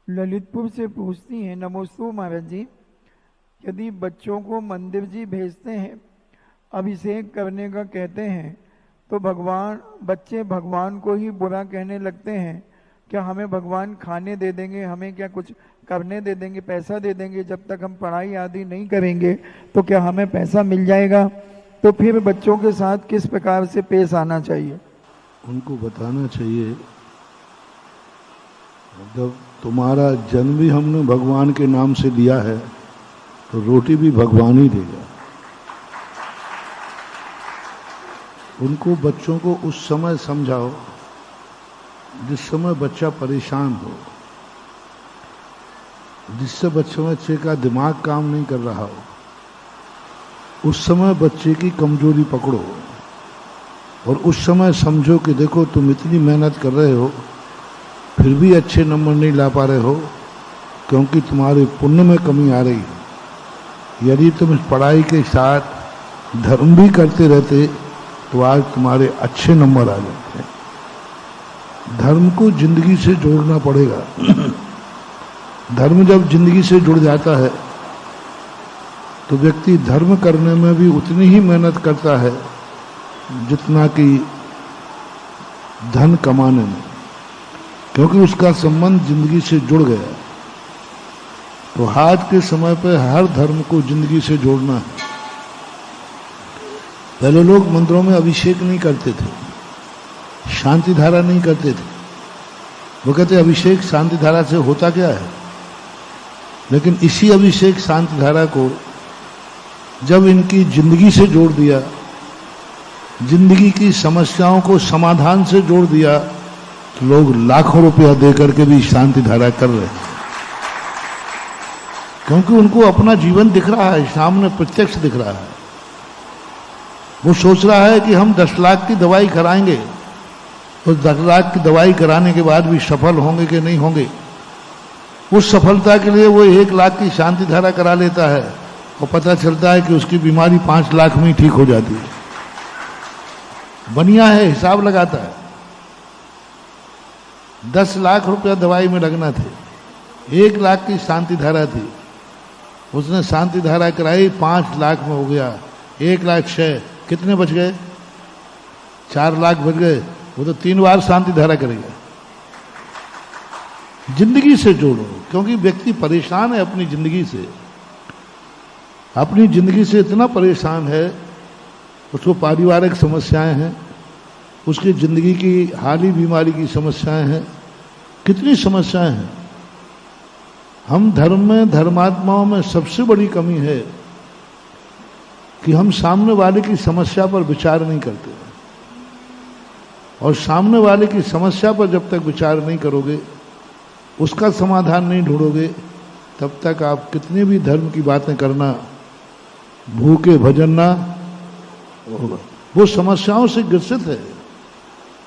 ललितपुर से पूछती हैं, नमोस्तु महाराज जी। यदि बच्चों को मंदिर जी भेजते हैं, अभिषेक करने का कहते हैं, तो बच्चे भगवान को ही बुरा कहने लगते हैं। क्या हमें भगवान खाने दे देंगे, हमें क्या कुछ करने दे देंगे, पैसा दे देंगे? जब तक हम पढ़ाई आदि नहीं करेंगे तो क्या हमें पैसा मिल जाएगा? तो फिर बच्चों के साथ किस प्रकार से पेश आना चाहिए? उनको बताना चाहिए, जब तुम्हारा जन्म भी हमने भगवान के नाम से लिया है तो रोटी भी भगवान ही देगा। उनको, बच्चों को उस समय समझाओ जिस समय बच्चा परेशान हो, जिससे बच्चे का दिमाग काम नहीं कर रहा हो। उस समय बच्चे की कमजोरी पकड़ो और उस समय समझो कि देखो तुम इतनी मेहनत कर रहे हो फिर भी अच्छे नंबर नहीं ला पा रहे हो, क्योंकि तुम्हारे पुण्य में कमी आ रही है। यदि तुम इस पढ़ाई के साथ धर्म भी करते रहते तो आज तुम्हारे अच्छे नंबर आ जाते। धर्म को जिंदगी से जोड़ना पड़ेगा। धर्म जब जिंदगी से जुड़ जाता है तो व्यक्ति धर्म करने में भी उतनी ही मेहनत करता है जितना कि धन कमाने में, क्योंकि उसका संबंध जिंदगी से जुड़ गया। तो आज के समय पर हर धर्म को जिंदगी से जोड़ना है। पहले लोग मंदिरों में अभिषेक नहीं करते थे, शांति धारा नहीं करते थे। वो कहते अभिषेक शांति धारा से होता क्या है? लेकिन इसी अभिषेक शांति धारा को जब इनकी जिंदगी से जोड़ दिया, जिंदगी की समस्याओं को समाधान से जोड़ दिया, तो लोग लाखों रुपया देकर के भी शांति धारा कर रहे हैं, क्योंकि उनको अपना जीवन दिख रहा है, सामने प्रत्यक्ष दिख रहा है। वो सोच रहा है कि हम 10 लाख की दवाई कराएंगे, उस 10 लाख की दवाई कराने के बाद भी सफल होंगे कि नहीं होंगे। उस सफलता के लिए वो 1 लाख की शांति धारा करा लेता है और पता चलता है कि उसकी बीमारी 5 लाख में ही ठीक हो जाती है। बढ़िया है, हिसाब लगाता है। 10 लाख रुपया दवाई में लगना थे, 1 लाख की शांति धारा थी, उसने शांति धारा कराई, 5 लाख में हो गया। 1 लाख 6, कितने बच गए? 4 लाख बच गए। वो तो 3 बार शांति धारा करेगा। जिंदगी से जोड़ो, क्योंकि व्यक्ति परेशान है अपनी जिंदगी से। अपनी जिंदगी से इतना परेशान है, उसको पारिवारिक समस्याएं हैं, उसकी जिंदगी की हाली बीमारी की समस्याएं हैं, कितनी समस्याएं हैं। हम धर्म में, धर्मात्माओं में सबसे बड़ी कमी है कि हम सामने वाले की समस्या पर विचार नहीं करते, और सामने वाले की समस्या पर जब तक विचार नहीं करोगे, उसका समाधान नहीं ढूंढोगे, तब तक आप कितने भी धर्म की बातें करना, भूखे भजन ना होगा। वो समस्याओं से ग्रसित है,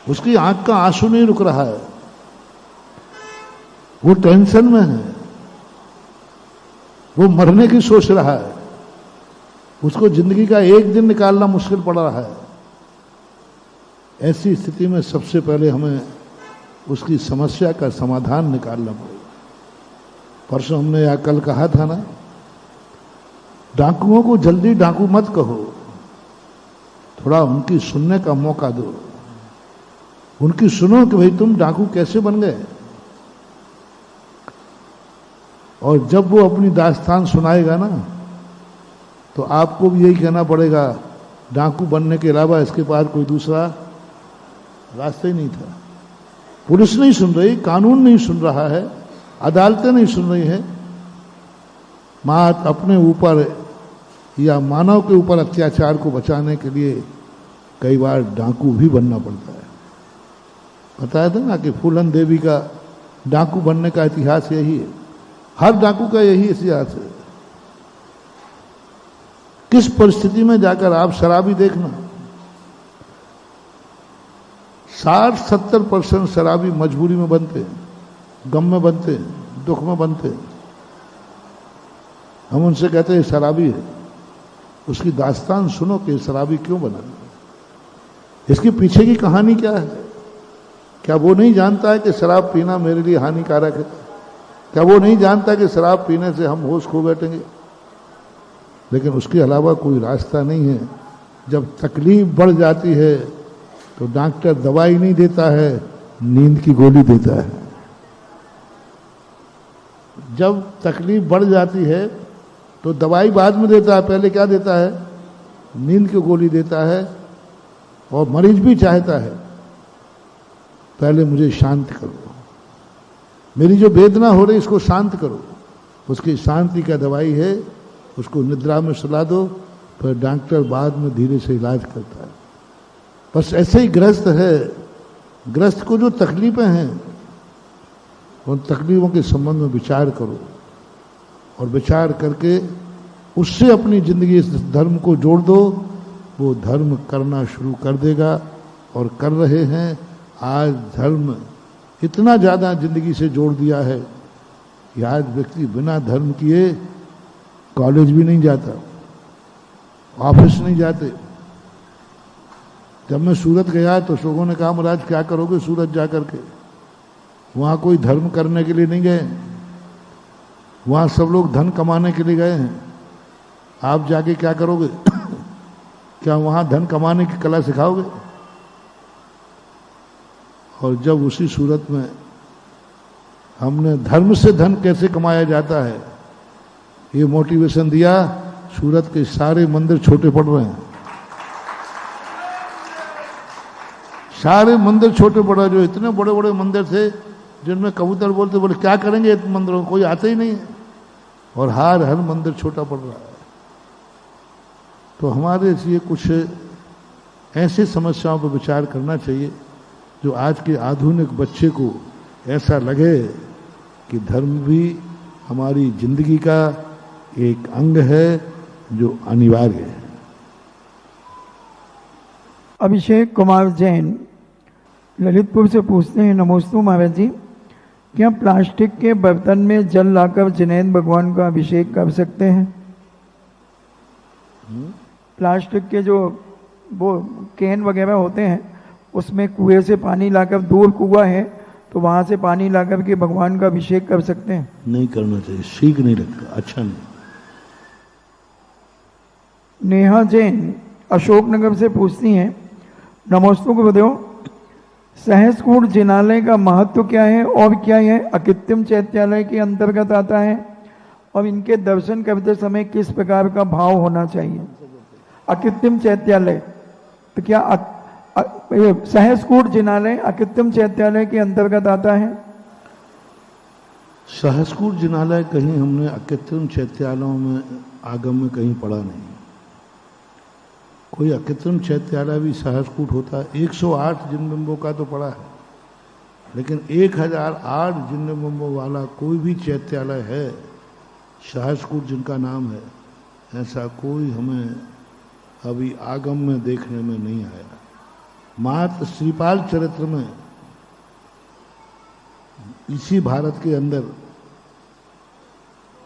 उसकी आंख का आंसू नहीं रुक रहा है, वो टेंशन में है, वो मरने की सोच रहा है, उसको जिंदगी का एक दिन निकालना मुश्किल पड़ रहा है। ऐसी स्थिति में सबसे पहले हमें उसकी समस्या का समाधान निकालना पड़ेगा। परसों हमने या कल कहा था ना, डाकुओं को जल्दी डाकू मत कहो, थोड़ा उनकी सुनने का मौका दो। उनकी सुनो कि भाई तुम डाकू कैसे बन गए, और जब वो अपनी दास्तान सुनाएगा ना, तो आपको भी यही कहना पड़ेगा, डाकू बनने के अलावा इसके पास कोई दूसरा रास्ता ही नहीं था। पुलिस नहीं सुन रही, कानून नहीं सुन रहा है, अदालतें नहीं सुन रही हैं। मात अपने ऊपर या मानव के ऊपर अत्याचार को बचाने के लिए कई बार डाकू भी बनना पड़ता है। बताया था ना कि फूलन देवी का डाकू बनने का इतिहास यही है। हर डाकू का यही इतिहास है। किस परिस्थिति में जाकर आप शराबी देखना, 60-70% शराबी मजबूरी में बनते हैं, गम में बनते हैं, दुख में बनते हैं। हम उनसे कहते हैं शराबी है, उसकी दास्तान सुनो कि शराबी क्यों बना, इसके पीछे की कहानी क्या है। क्या वो नहीं जानता है कि शराब पीना मेरे लिए हानिकारक है? क्या वो नहीं जानता कि शराब पीने से हम होश खो बैठेंगे? लेकिन उसके अलावा कोई रास्ता नहीं है। जब तकलीफ बढ़ जाती है तो डॉक्टर दवाई नहीं देता है, नींद की गोली देता है। जब तकलीफ बढ़ जाती है तो दवाई बाद में देता है, पहले क्या देता है? नींद की गोली देता है। और मरीज भी चाहता है पहले मुझे शांत करो, मेरी जो वेदना हो रही इसको शांत करो। उसकी शांति का दवाई है, उसको निद्रा में सुला दो, फिर डॉक्टर बाद में धीरे से इलाज करता है। बस ऐसे ही ग्रस्त है। ग्रस्त को जो तकलीफें हैं उन तकलीफों के संबंध में विचार करो और विचार करके उससे अपनी जिंदगी इस धर्म को जोड़ दो। वो धर्म करना शुरू कर देगा और कर रहे हैं। आज धर्म इतना ज़्यादा जिंदगी से जोड़ दिया है कि आज व्यक्ति बिना धर्म किए कॉलेज भी नहीं जाता, ऑफिस नहीं जाते। जब मैं सूरत गया तो लोगों ने कहा महाराज क्या करोगे सूरत जा करके? वहाँ कोई धर्म करने के लिए नहीं गए, वहाँ सब लोग धन कमाने के लिए गए हैं। आप जाके क्या करोगे? क्या वहाँ धन कमाने की कला सिखाओगे? और जब उसी सूरत में हमने धर्म से धन कैसे कमाया जाता है ये मोटिवेशन दिया, सूरत के सारे मंदिर छोटे पड़ रहे हैं। सारे मंदिर छोटे पड़ रहे हैं। जो इतने बड़े बड़े मंदिर थे जिनमें कबूतर बोलते, बोले क्या करेंगे इतने मंदिरों, कोई आते ही नहीं है। और हर मंदिर छोटा पड़ रहा है। तो हमारे लिए कुछ ऐसी समस्याओं पर विचार करना चाहिए जो आज के आधुनिक बच्चे को ऐसा लगे कि धर्म भी हमारी जिंदगी का एक अंग है जो अनिवार्य है। अभिषेक कुमार जैन ललितपुर से पूछते हैं, नमोस्तु महाराज जी, क्या प्लास्टिक के बर्तन में जल लाकर जिनेंद्र भगवान का अभिषेक कर सकते हैं? प्लास्टिक के जो वो कैन वगैरह होते हैं उसमें कुएं से पानी लाकर, दूर कुआं है तो वहां से पानी लाकर के भगवान का अभिषेक कर सकते हैं? नहीं करना चाहिए, सीख नहीं रखता, अच्छा नहीं। नेहा जैन अशोकनगर से पूछती हैं, नमोस्तु गुरुदेव, सहस्कूट जिनालय का महत्व क्या है और क्या यह अकृत्रिम चैत्यालय के अंतर्गत आता है और इनके दर्शन करते समय किस प्रकार का भाव होना चाहिए? अकृत्रिम चैत्यालय तो क्या सहस्कूट जिनालय अकृत्रिम चैत्यालय के अंतर्गत आता है? सहस्कूट जिनालय कहीं हमने अकृत्रिम चैत्यालयों में आगम में कहीं पढ़ा नहीं। कोई अकृत्रिम चैत्यालय भी सहस्कूट होता है। 108 जिनबिंबों का तो पड़ा है, लेकिन 1008 जिनबिंबों वाला कोई भी चैत्यालय है सहस्कूट जिनका नाम है, ऐसा कोई हमें अभी आगम में देखने में नहीं आया। मात्र श्रीपाल चरित्र में इसी भारत के अंदर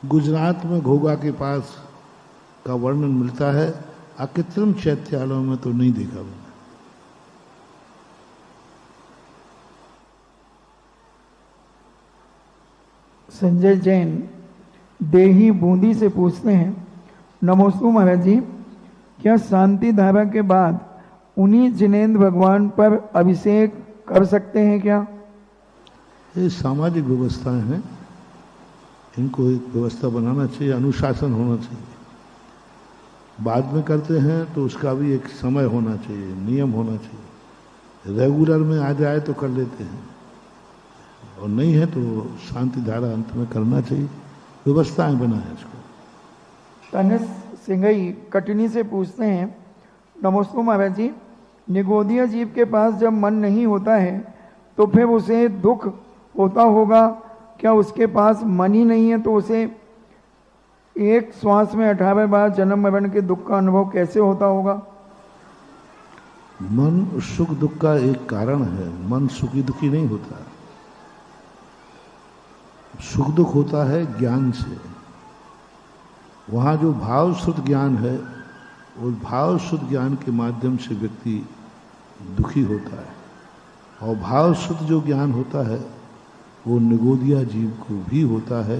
गुजरात में घोघा के पास का वर्णन मिलता है। अकृत्रिम चैत्यालयों में तो नहीं देखा मैंने। संजय जैन देही बूंदी से पूछते हैं, नमोस्तु महाराज जी, क्या शांति धारा के बाद उन्हीं जिनेंद्र भगवान पर अभिषेक कर सकते हैं क्या? ये सामाजिक व्यवस्थाएं हैं, इनको एक व्यवस्था बनाना चाहिए, अनुशासन होना चाहिए। बाद में करते हैं तो उसका भी एक समय होना चाहिए, नियम होना चाहिए। रेगुलर में आ जाए तो कर लेते हैं और नहीं है तो शांति धारा अंत में करना चाहिए। व्यवस्थाएं बनाएं इसको। तनिष सिंघई कटनी से पूछते हैं, नमोस्तु महाराज जी, निगोदिया जीव के पास जब मन नहीं होता है तो फिर उसे दुख होता होगा, क्या उसके पास मन ही नहीं है तो उसे एक श्वास में 18 बार जन्म मरण के दुख का अनुभव कैसे होता होगा? मन सुख दुख का एक कारण है। मन सुखी दुखी नहीं होता। सुख दुख होता है ज्ञान से। वहाँ जो भाव शुद्ध ज्ञान है, उस भाव शुद्ध ज्ञान के माध्यम से व्यक्ति दुखी होता है। और भाव शुद्ध जो ज्ञान होता है वो निगोदिया जीव को भी होता है,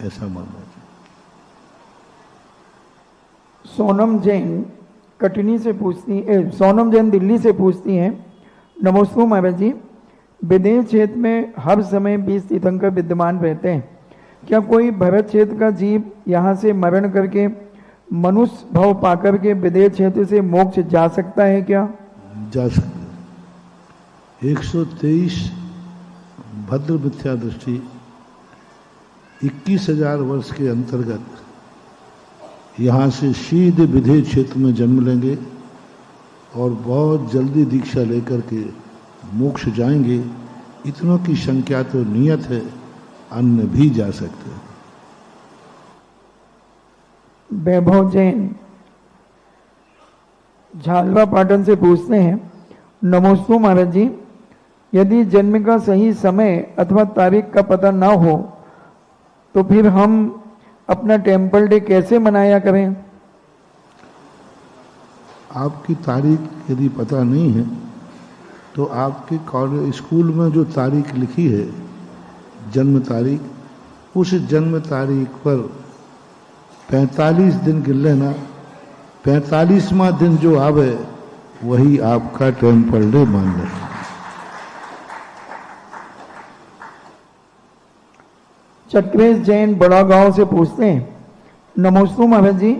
ऐसा मानना चाहिए। सोनम जैन कटनी से पूछती सोनम जैन दिल्ली से पूछती हैं, नमोस्तु महाराज जी, विदेश क्षेत्र में हर समय 20 तीर्थंकर विद्यमान रहते हैं, क्या कोई भरत क्षेत्र का जीव यहाँ से मरण करके मनुष्य भाव पाकर के विदेश क्षेत्र से मोक्ष जा सकता है क्या? जा सकते। 123 भद्र मिथ्या दृष्टि 21,000 वर्ष के अंतर्गत यहाँ से सीधे विदेश क्षेत्र में जन्म लेंगे और बहुत जल्दी दीक्षा लेकर के मोक्ष जाएंगे। इतनों की संख्या तो नियत है, अन्य भी जा सकते हैं। वैभव जैन झालवा पाटन से पूछते हैं, नमोस्तु महाराज जी, यदि जन्म का सही समय अथवा तारीख का पता ना हो तो फिर हम अपना टेम्पल डे कैसे मनाया करें? आपकी तारीख यदि पता नहीं है तो आपके कॉलेज स्कूल में जो तारीख लिखी है, जन्म तारीख, उस जन्म तारीख पर 45 दिन गिन लेना। 45वां दिन जो आवे वही आपका टेम्पल डे मान लेना। चक्रेश जैन बड़ा गांव से पूछते हैं, नमोस्तु महाराज जी,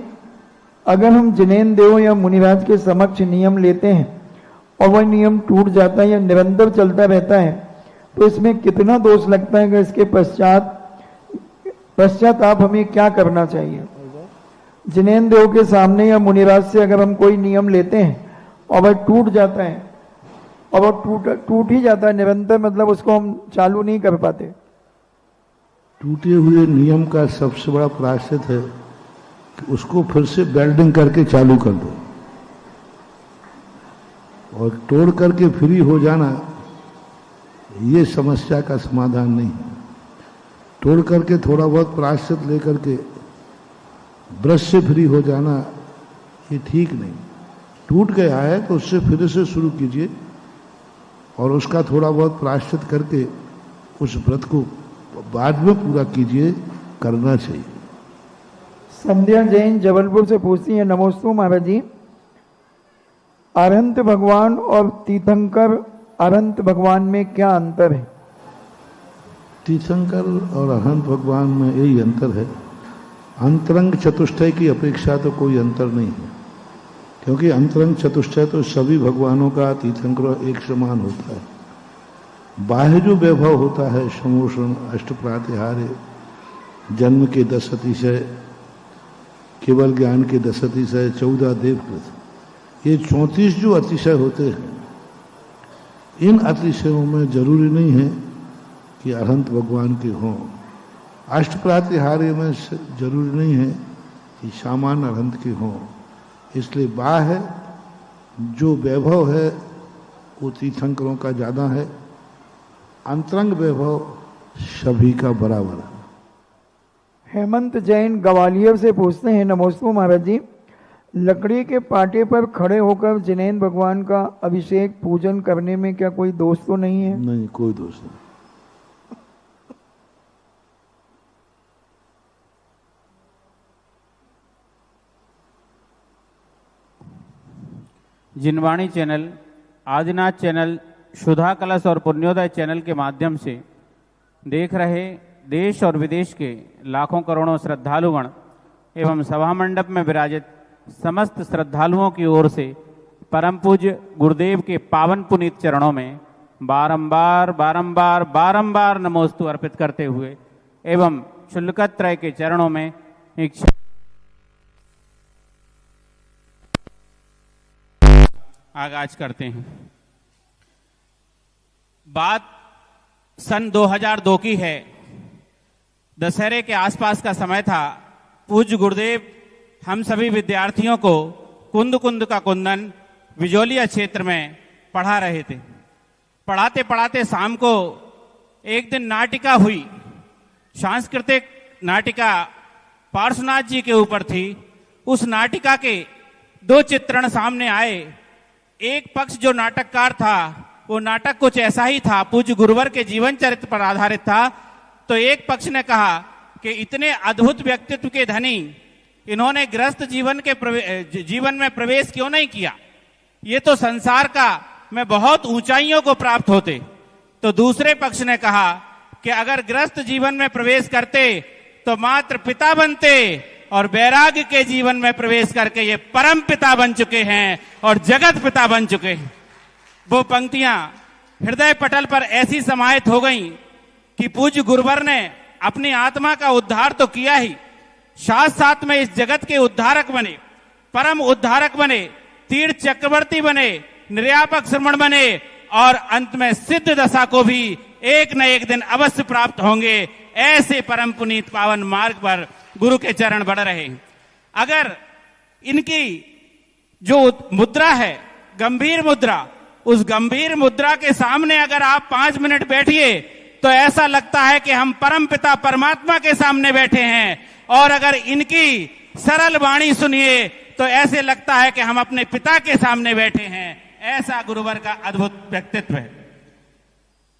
अगर हम जिनेन देव या मुनिराज के समक्ष नियम लेते हैं और वह नियम टूट जाता है या निरंतर चलता रहता है तो इसमें कितना दोष लगता है? इसके पश्चात आप हमें क्या करना चाहिए? जिनेन देव के सामने या मुनिराज से अगर हम कोई नियम लेते हैं और वह टूट जाता है, और वह टूट ही जाता है निरंतर, मतलब उसको हम चालू नहीं कर पाते। टूटे हुए नियम का सबसे बड़ा प्रायश्चित है कि उसको फिर से वेल्डिंग करके चालू कर दो, और तोड़ करके फ्री हो जाना ये समस्या का समाधान नहीं है। तोड़ करके थोड़ा बहुत प्रायश्चित लेकर के ब्रश से फ्री हो जाना ये ठीक नहीं। टूट गया है तो उससे फिर से शुरू कीजिए और उसका थोड़ा बहुत प्रायश्चित करके उस व्रत को बाद में पूरा कीजिए, करना चाहिए। संध्या जैन जबलपुर से पूछती है, नमोस्तु महाराज जी, अरहंत भगवान और तीर्थंकर अरहंत भगवान में क्या अंतर है? तीर्थंकर और अरहंत भगवान में यही अंतर है, अंतरंग चतुष्टय की अपेक्षा तो कोई अंतर नहीं है, क्योंकि अंतरंग चतुष्टय तो सभी भगवानों का तीर्थंकर एक समान होता है। बाह्य जो वैभव होता है, समोषण, अष्टप्रातिहार्य, जन्म के 10 अतिशय, केवल ज्ञान के 10 अतिशय, 14 देवकृत, ये 34 जो अतिशय होते हैं, इन अतिशयों में जरूरी नहीं है कि अरहंत भगवान के हों। अष्टप्रातिहार्य में जरूरी नहीं है कि सामान्य अरहंत के हों। इसलिए बाह्य जो वैभव है वो तीर्थंकरों का ज़्यादा है, अंतरंग वैभव सभी का बराबर है। हेमंत जैन ग्वालियर से पूछते हैं, नमोस्तु महाराज जी, लकड़ी के पाटे पर खड़े होकर जिनेन भगवान का अभिषेक पूजन करने में क्या कोई दोष तो नहीं है? नहीं, कोई दोष नहीं। जिनवाणी चैनल, आदिनाथ चैनल, सुधा कलश और पुण्योदय चैनल के माध्यम से देख रहे देश और विदेश के लाखों करोड़ों श्रद्धालुगण एवं सभा मंडप में विराजित समस्त श्रद्धालुओं की ओर से परम पूज्य गुरुदेव के पावन पुनीत चरणों में बारंबार बारंबार बारंबार नमोस्तु अर्पित करते हुए एवं शुल्कत्रय के चरणों में एक आगाज करते हैं। बात सन 2002 की है। दशहरे के आसपास का समय था। पूज्य गुरुदेव हम सभी विद्यार्थियों को कुंद कुंद का कुंदन विजोलिया क्षेत्र में पढ़ा रहे थे। पढ़ाते पढ़ाते शाम को एक दिन नाटिका हुई। सांस्कृतिक नाटिका पार्श्वनाथ जी के ऊपर थी। उस नाटिका के 2 चित्रण सामने आए। एक पक्ष जो नाटककार था वो नाटक कुछ ऐसा ही था, पूज्य गुरुवर के जीवन चरित्र पर आधारित था। तो एक पक्ष ने कहा कि इतने अद्भुत व्यक्तित्व के धनी इन्होंने गृहस्थ जीवन में प्रवेश क्यों नहीं किया, ये तो संसार का में बहुत ऊंचाइयों को प्राप्त होते। तो दूसरे पक्ष ने कहा कि अगर गृहस्थ जीवन में प्रवेश करते तो मात्र पिता बनते, और वैराग्य के जीवन में प्रवेश करके ये परम पिता बन चुके हैं और जगत पिता बन चुके हैं। वो पंक्तियां हृदय पटल पर ऐसी समाहित हो गईं कि पूज्य गुरुवर ने अपनी आत्मा का उद्धार तो किया ही, साथ साथ में इस जगत के उद्धारक बने, परम उद्धारक बने, तीर्थ चक्रवर्ती बने, निर्यापक श्रमण बने, और अंत में सिद्ध दशा को भी एक न एक दिन अवश्य प्राप्त होंगे। ऐसे परम पुनीत पावन मार्ग पर गुरु के चरण बढ़ रहे। अगर इनकी जो मुद्रा है गंभीर मुद्रा, उस गंभीर मुद्रा के सामने अगर आप 5 मिनट बैठिए तो ऐसा लगता है कि हम परम पिता परमात्मा के सामने बैठे हैं, और अगर इनकी सरल वाणी सुनिए तो ऐसे लगता है कि हम अपने पिता के सामने बैठे हैं। ऐसा गुरुवर का अद्भुत व्यक्तित्व है।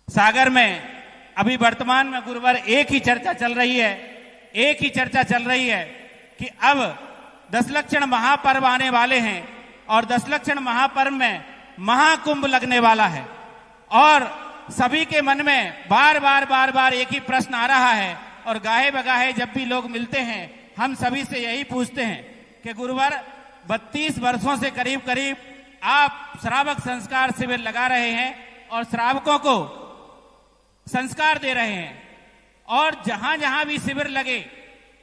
सागर में अभी वर्तमान में गुरुवर एक ही चर्चा चल रही है कि अब 10 लक्षण महापर्व आने वाले हैं, और 10 लक्षण महापर्व में महाकुंभ लगने वाला है, और सभी के मन में बार बार एक ही प्रश्न आ रहा है, और गाहे बगाहे जब भी लोग मिलते हैं हम सभी से यही पूछते हैं कि गुरुवर 32 वर्षों से करीब करीब आप श्रावक संस्कार शिविर लगा रहे हैं और श्रावकों को संस्कार दे रहे हैं, और जहां जहां भी शिविर लगे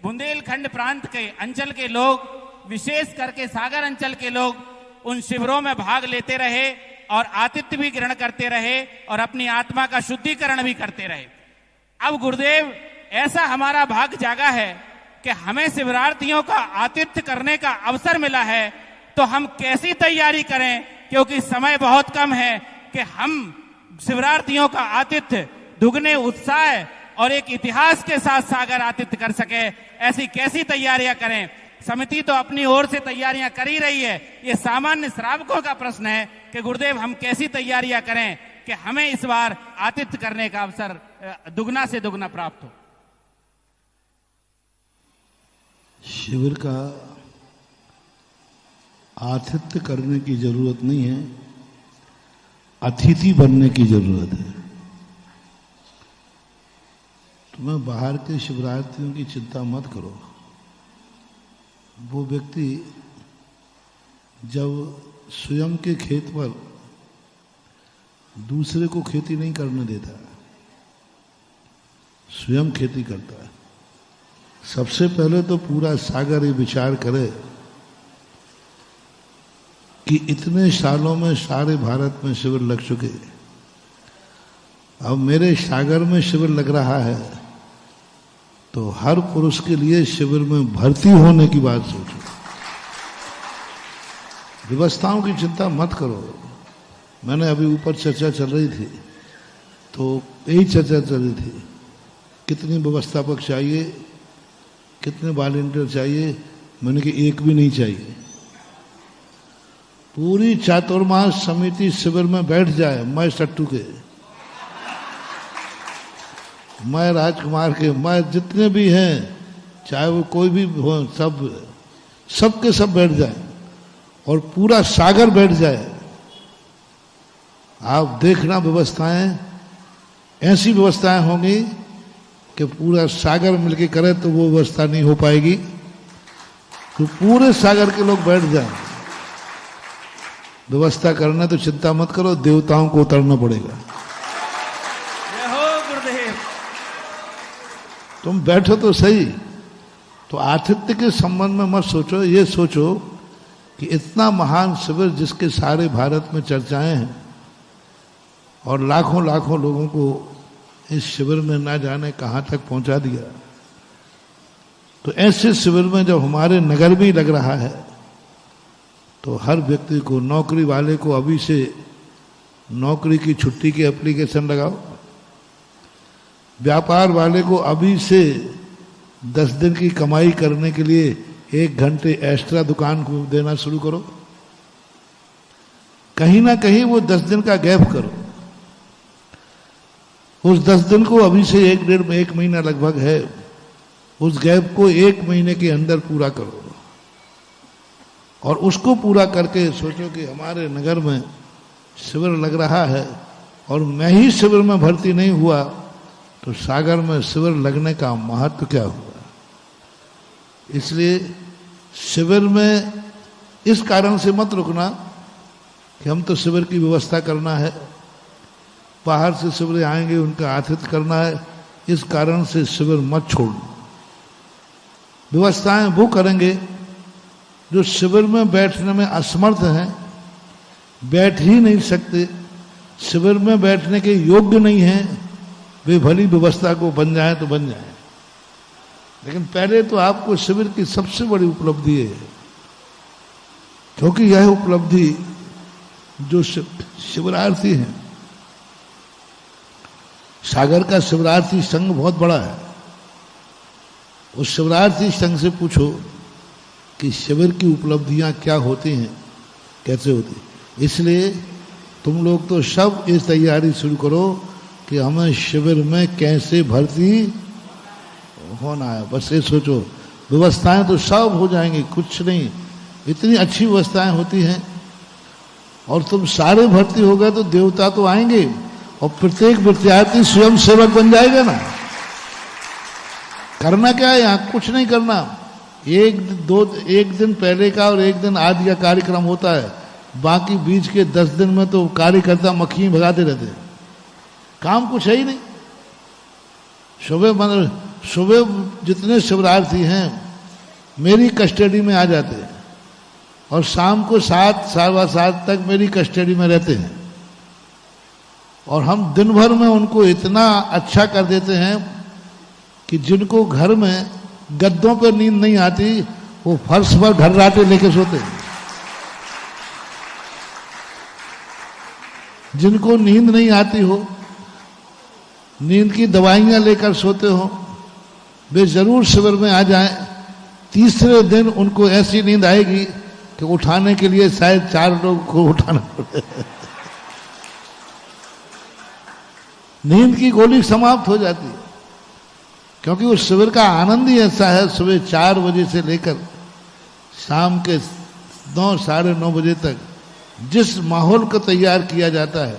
बुंदेलखंड प्रांत के अंचल के लोग, विशेष करके सागर अंचल के लोग उन शिविरों में भाग लेते रहे और आतिथ्य भी ग्रहण करते रहे और अपनी आत्मा का शुद्धिकरण भी करते रहे। अब गुरुदेव ऐसा हमारा भाग जागा है कि हमें शिविरार्थियों का आतिथ्य करने का अवसर मिला है, तो हम कैसी तैयारी करें, क्योंकि समय बहुत कम है कि हम शिविरार्थियों का आतिथ्य दुगने उत्साह और एक इतिहास के साथ सागर आतिथ्य कर सके। ऐसी कैसी तैयारियां करें? समिति तो अपनी ओर से तैयारियां कर ही रही है। ये सामान्य श्रावकों का प्रश्न है कि गुरुदेव हम कैसी तैयारियां करें कि हमें इस बार आतिथ्य करने का अवसर दुगना से दुगना प्राप्त हो। शिविर का आतिथ्य करने की जरूरत नहीं है, अतिथि बनने की जरूरत है। तुम्हें बाहर के शिविरार्थियों की चिंता मत करो। वो व्यक्ति जब स्वयं के खेत पर दूसरे को खेती नहीं करने देता, स्वयं खेती करता है। सबसे पहले तो पूरा सागर ये विचार करे कि इतने सालों में सारे भारत में शिविर लग चुके, अब मेरे सागर में शिविर लग रहा है, तो हर पुरुष के लिए शिविर में भर्ती होने की बात सोचो। व्यवस्थाओं की चिंता मत करो। मैंने अभी ऊपर चर्चा चल रही थी, तो यही चर्चा चल रही थी, कितनी व्यवस्थापक चाहिए, कितने वॉलंटियर चाहिए। मैंने कि एक भी नहीं चाहिए। पूरी चातुर्मास समिति शिविर में बैठ जाए, मैं सट्टू के, मैं राजकुमार के, मैं जितने भी हैं, चाहे वो कोई भी हो, सबके सब बैठ जाए और पूरा सागर बैठ जाए। आप देखना व्यवस्थाएं, ऐसी व्यवस्थाएं होंगी कि पूरा सागर मिलके करे तो वो व्यवस्था नहीं हो पाएगी। तो पूरे सागर के लोग बैठ जाएं। व्यवस्था करना तो चिंता मत करो, देवताओं को उतरना पड़ेगा। तुम बैठो तो सही। तो आतिथ्य के संबंध में मत सोचो, ये सोचो कि इतना महान शिविर जिसके सारे भारत में चर्चाएं हैं और लाखों लाखों लोगों को इस शिविर में ना जाने कहां तक पहुंचा दिया। तो ऐसे शिविर में जब हमारे नगर में ही लग रहा है, तो हर व्यक्ति को, नौकरी वाले को अभी से नौकरी की छुट्टी की एप्लीकेशन लगाओ, व्यापार वाले को अभी से 10 दिन की कमाई करने के लिए 1 घंटे एक्स्ट्रा दुकान को देना शुरू करो। कहीं ना कहीं वो 10 दिन का गैप करो। उस 10 दिन को अभी से 1 महीना लगभग है, उस गैप को 1 महीने के अंदर पूरा करो। और उसको पूरा करके सोचो कि हमारे नगर में शिविर लग रहा है और मैं ही शिविर में भर्ती नहीं हुआ तो सागर में शिविर लगने का महत्व क्या हुआ। इसलिए शिविर में इस कारण से मत रुकना कि हम तो शिविर की व्यवस्था करना है, बाहर से शिविर आएंगे उनका आतिथ्य करना है, इस कारण से शिविर मत छोड़ना। व्यवस्थाएं वो करेंगे जो शिविर में बैठने में असमर्थ हैं, बैठ ही नहीं सकते, शिविर में बैठने के योग्य नहीं हैं, वे भली व्यवस्था को बन जाए तो बन जाए। लेकिन पहले तो आपको शिविर की सबसे बड़ी उपलब्धि है, क्योंकि यह उपलब्धि जो शिविरार्थी हैं, सागर का शिविरार्थी संघ बहुत बड़ा है, उस शिविरार्थी संघ से पूछो कि शिविर की उपलब्धियां क्या होती हैं, कैसे होती। इसलिए तुम लोग तो सब इस तैयारी शुरू करो कि हमें शिविर में कैसे भर्ती होना है, बस ये सोचो। व्यवस्थाएं तो सब हो जाएंगी, कुछ नहीं, इतनी अच्छी व्यवस्थाएं होती हैं। और तुम सारे भर्ती हो गए तो देवता तो आएंगे और प्रत्येक विद्यार्थी स्वयं सेवक बन जाएगा ना। करना क्या है यहाँ, कुछ नहीं करना। एक दिन पहले का और एक दिन आज का कार्यक्रम होता है, बाकी बीच के 10 दिन में तो कार्यकर्ता मक्खी भगाते रहते हैं, काम कुछ है ही नहीं। सुबह जितने शिविरार्थी हैं मेरी कस्टडी में आ जाते हैं और शाम को 7, 7:15 तक मेरी कस्टडी में रहते हैं और हम दिन भर में उनको इतना अच्छा कर देते हैं कि जिनको घर में गद्दों पर नींद नहीं आती वो फर्श पर घर्राटे लेके सोते हैं। जिनको नींद नहीं आती हो, नींद की दवाइयां लेकर सोते हो, वे जरूर शिविर में आ जाएं। तीसरे दिन उनको ऐसी नींद आएगी कि उठाने के लिए शायद 4 लोग को उठाना पड़े। नींद की गोली समाप्त हो जाती है, क्योंकि उस शिविर का आनंद ही ऐसा है। सुबह 4 बजे से लेकर शाम के 9, 9:30 बजे तक जिस माहौल को तैयार किया जाता है,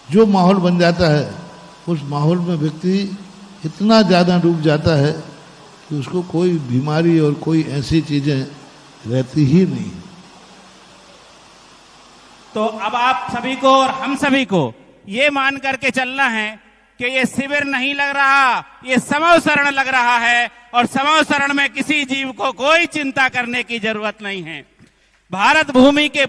जो माहौल बन जाता है, उस माहौल में व्यक्ति इतना ज़्यादा डूब जाता है कि उसको कोई बीमारी और कोई ऐसी चीज़ें रहती ही नहीं। तो अब आप सभी को और हम सभी को ये मान करके चलना है कि ये शिविर नहीं लग रहा, ये समवसरण लग रहा है और समवसरण में किसी जीव को कोई चिंता करने की जरूरत नहीं है। भारत भूमि के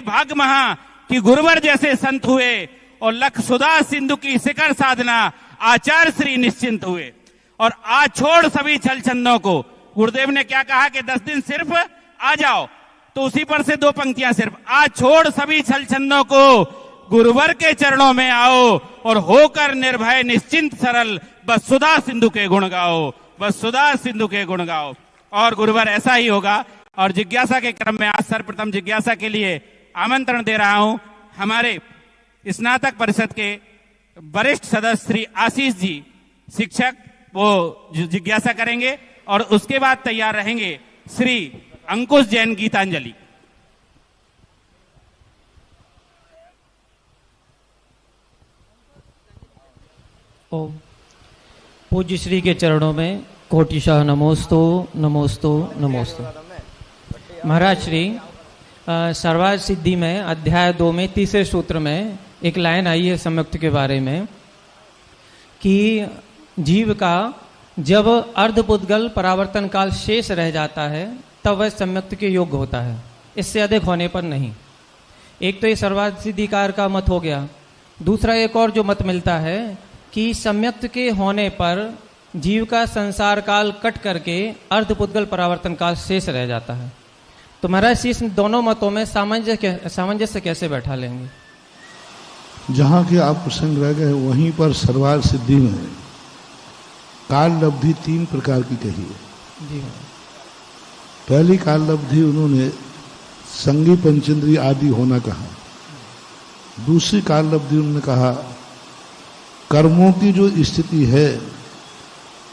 भाग्य महा कि गुरुवर जैसे संत हुए और लख सुधा सिंधु की शिखर साधना आचार्य श्री निश्चिंत हुए। और आज छोड़ सभी छल छंदों को, गुरुदेव ने क्या कहा कि 10 दिन सिर्फ आ जाओ, तो उसी पर से 2 पंक्तियां सिर्फ, आज छोड़ सभी छल छंदों को गुरुवर के चरणों में आओ और होकर निर्भय निश्चिंत सरल बस सुधा सिंधु के गुण गाओ, बस सुधा सिंधु के गुण गाओ। और गुरुवर ऐसा ही होगा। और जिज्ञासा के क्रम में आज सर्वप्रथम जिज्ञासा के लिए आमंत्रण दे रहा हूं हमारे स्नातक परिषद के वरिष्ठ सदस्य श्री आशीष जी, शिक्षक, वो जिज्ञासा करेंगे और उसके बाद तैयार रहेंगे श्री अंकुश जैन गीतांजलि। ओम। पूज्य श्री के चरणों में कोटिशाह नमोस्तु नमोस्तु नमोस्तु। महाराज श्री सर्वार्थ सिद्धि में अध्याय 2 में तीसरे सूत्र में एक लाइन आई है सम्यक्त के बारे में कि जीव का जब अर्धपुद्गल परावर्तन काल शेष रह जाता है तब वह सम्यक्त के योग्य होता है, इससे अधिक होने पर नहीं। एक तो ये सर्वार्थ सिद्धिकार का मत हो गया। दूसरा एक और जो मत मिलता है कि सम्यक्त के होने पर जीव का संसार काल कट करके अर्धपुद्गल परावर्तन काल शेष रह जाता है। तो महाराज इस दोनों मतों में सामंजस्य कैसे बैठा लेंगे? जहाँ के आप प्रसंग रह गए वहीं पर सर्वार्थ सिद्धि में काल लब्धि 3 प्रकार की कही है जी। पहली काल लब्धि उन्होंने संगी पंचेंद्रिय आदि होना कहा, दूसरी काल लब्धि उन्होंने कहा कर्मों की जो स्थिति है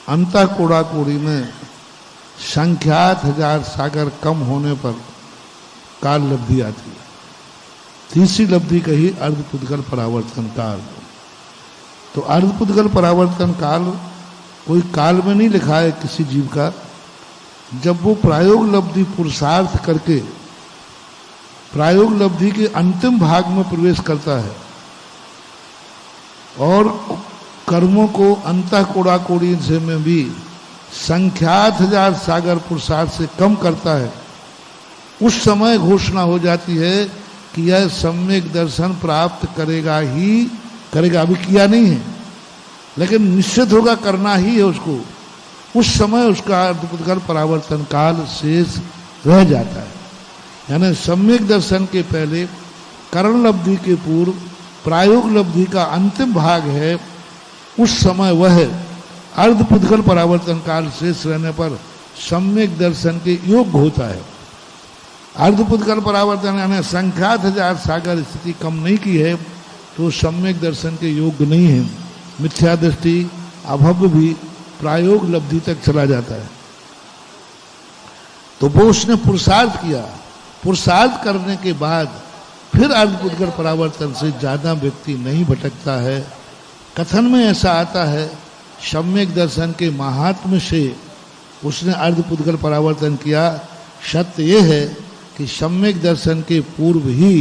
अंतःकोड़ा कोड़ी में संख्यात हजार सागर कम होने पर काल लब्धि आती है। तीसरी लब्धि कही अर्धपुद्गल परावर्तन काल। तो अर्धपुद्गल परावर्तन काल कोई काल में नहीं लिखा है किसी जीव का। जब वो प्रायोग लब्धि पुरुषार्थ करके प्रायोग लब्धि के अंतिम भाग में प्रवेश करता है और कर्मों को अंतःकोड़ा कोड़ी से में भी संख्यात हजार सागर पुरुषार्थ से कम करता है, उस समय घोषणा हो जाती है कि यह सम्यक दर्शन प्राप्त करेगा ही करेगा। अभी किया नहीं है लेकिन निश्चित होगा करना ही है उसको। उस समय उसका अर्धपुद्गल परावर्तन काल शेष रह जाता है। यानी सम्यक दर्शन के पहले करण लब्धि के पूर्व प्रायोग लब्धि का अंतिम भाग है, उस समय वह अर्धपुद्गल परावर्तन काल शेष रहने पर सम्यक दर्शन के योग्य होता है। अर्धपुद्गल परावर्तन यानी संख्यात हजार सागर स्थिति कम नहीं की है तो सम्यक दर्शन के योग्य नहीं है। मिथ्या दृष्टि अभव्य भी प्रायोग लब्धि तक चला जाता है। तो वो उसने पुरुषार्थ किया, पुरुषार्थ करने के बाद फिर अर्धपुद्गल परावर्तन से ज्यादा व्यक्ति नहीं भटकता है। कथन में ऐसा आता है सम्यक दर्शन के महात्म्य से उसने अर्धपुद्गल परावर्तन किया। सत्य यह है कि सम्यक दर्शन के पूर्व ही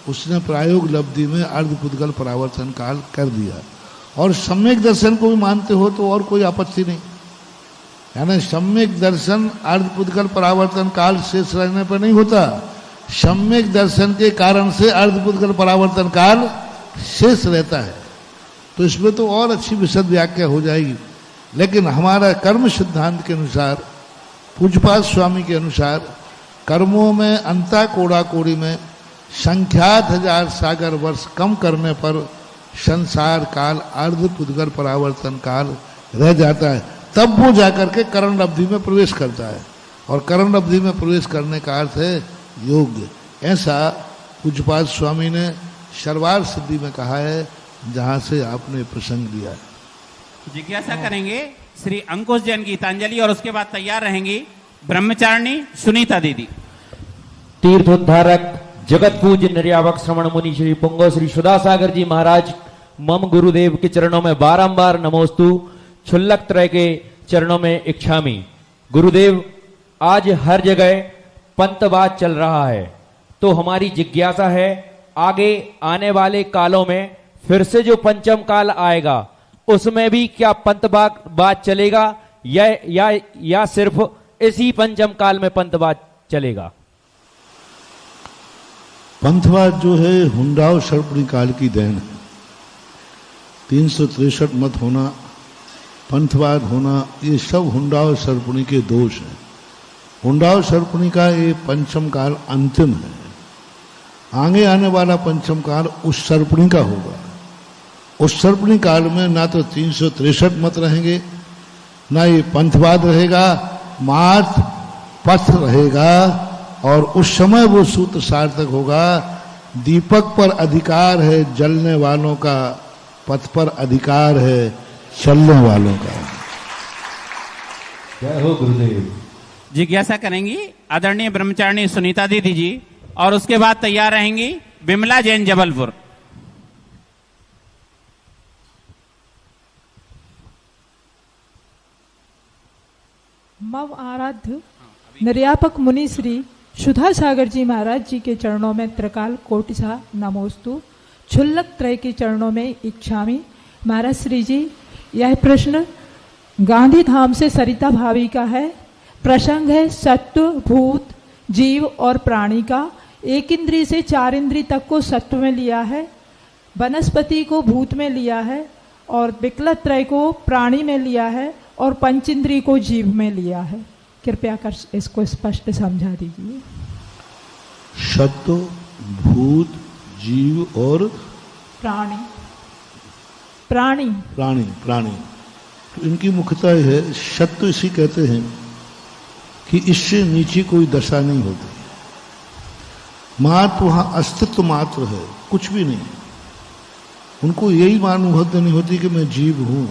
उसने प्रायोग लब्धि में अर्धपुद्गल परावर्तन काल कर दिया। और सम्यक दर्शन को भी मानते हो तो और कोई आपत्ति नहीं। यानी सम्यक दर्शन अर्धपुद्गल परावर्तन काल शेष रहने पर नहीं होता, सम्यक दर्शन के कारण से अर्धपुद्गल परावर्तन काल शेष रहता है। तो इसमें तो और अच्छी विशद व्याख्या हो जाएगी। लेकिन हमारा कर्म सिद्धांत के अनुसार, पूज्यपाद स्वामी के अनुसार, कर्मों में अंतःकोड़ा कोड़ी में संख्यात हजार सागर वर्ष कम करने पर संसार काल अर्धपुद्गल परावर्तन काल रह जाता है। तब वो जाकर के करण लब्धि में प्रवेश करता है और करण लब्धि में प्रवेश करने का अर्थ है योग्य। ऐसा पूज्यपाद स्वामी ने सर्वार सिद्धि में कहा है, जहां से आपने प्रसंग लिया है। जिज्ञासा करेंगे श्री अंकुश जैन गीतांजलि और उसके बाद तैयार रहेंगी ब्रह्मचारिणी सुनीता दीदी। तीर्थोद्धारक जगत पूज्य निर्यावक श्रवण मुनि श्री पुंगो श्री सुधा सागर जी महाराज मम गुरुदेव के चरणों में बारंबार नमोस्तु, क्षुल्लक त्रय के चरणों में इच्छामी। गुरुदेव, आज हर जगह पंतवाद चल रहा है, तो हमारी जिज्ञासा है आगे आने वाले कालों में फिर से जो पंचम काल आएगा उसमें भी क्या पंतवाद चलेगा या सिर्फ इसी पंचम काल में पंतवाद चलेगा? पंथवाद जो है हुंडाव सर्पणी काल की देन है। 363 मत होना, पंथवाद होना, ये सब हुंडाव सर्पणी के दोष हैं। हुंडाव सर्पणी का ये पंचम काल अंतिम है। आगे आने वाला पंचम काल उस सर्पणी का होगा। उस सर्पणी काल में ना तो 363 मत रहेंगे, ना ये पंथवाद रहेगा, मात्र पथ रहेगा। और उस समय वो सूत्र सार्थक होगा, दीपक पर अधिकार है जलने वालों का, पथ पर अधिकार है चलने वालों का। जय हो गुरुदेव। जिज्ञासा करेंगी आदरणीय ब्रह्मचारिणी सुनीता दीदी जी और उसके बाद तैयार रहेंगी विमला जैन जबलपुर। मव आराध्य निर्यापक मुनि श्री सुधा सागर जी महाराज जी के चरणों में त्रिकाल कोटिसा नमोस्तु, क्षुल्लक त्रय के चरणों में इच्छामी। महाराज श्री जी, यह प्रश्न गांधी धाम से सरिता भावी का है। प्रसंग है सत्व, भूत, जीव और प्राणी का। एक इंद्री से 4 इंद्री तक को सत्व में लिया है, वनस्पति को भूत में लिया है और विकलत त्रय को प्राणी में लिया है और पंचेंद्री को जीव में लिया है। कृपया कर इसको स्पष्ट समझा दीजिए। सत्व, भूत, जीव और प्राणी। प्राणी प्राणी प्राणी तो इनकी मुख्यता है। सत्व इसी कहते हैं कि इससे नीचे कोई दशा नहीं होती। मात वहां अस्तित्व मात्र है, कुछ भी नहीं। उनको यही अनुभूति नहीं होती कि मैं जीव हूं।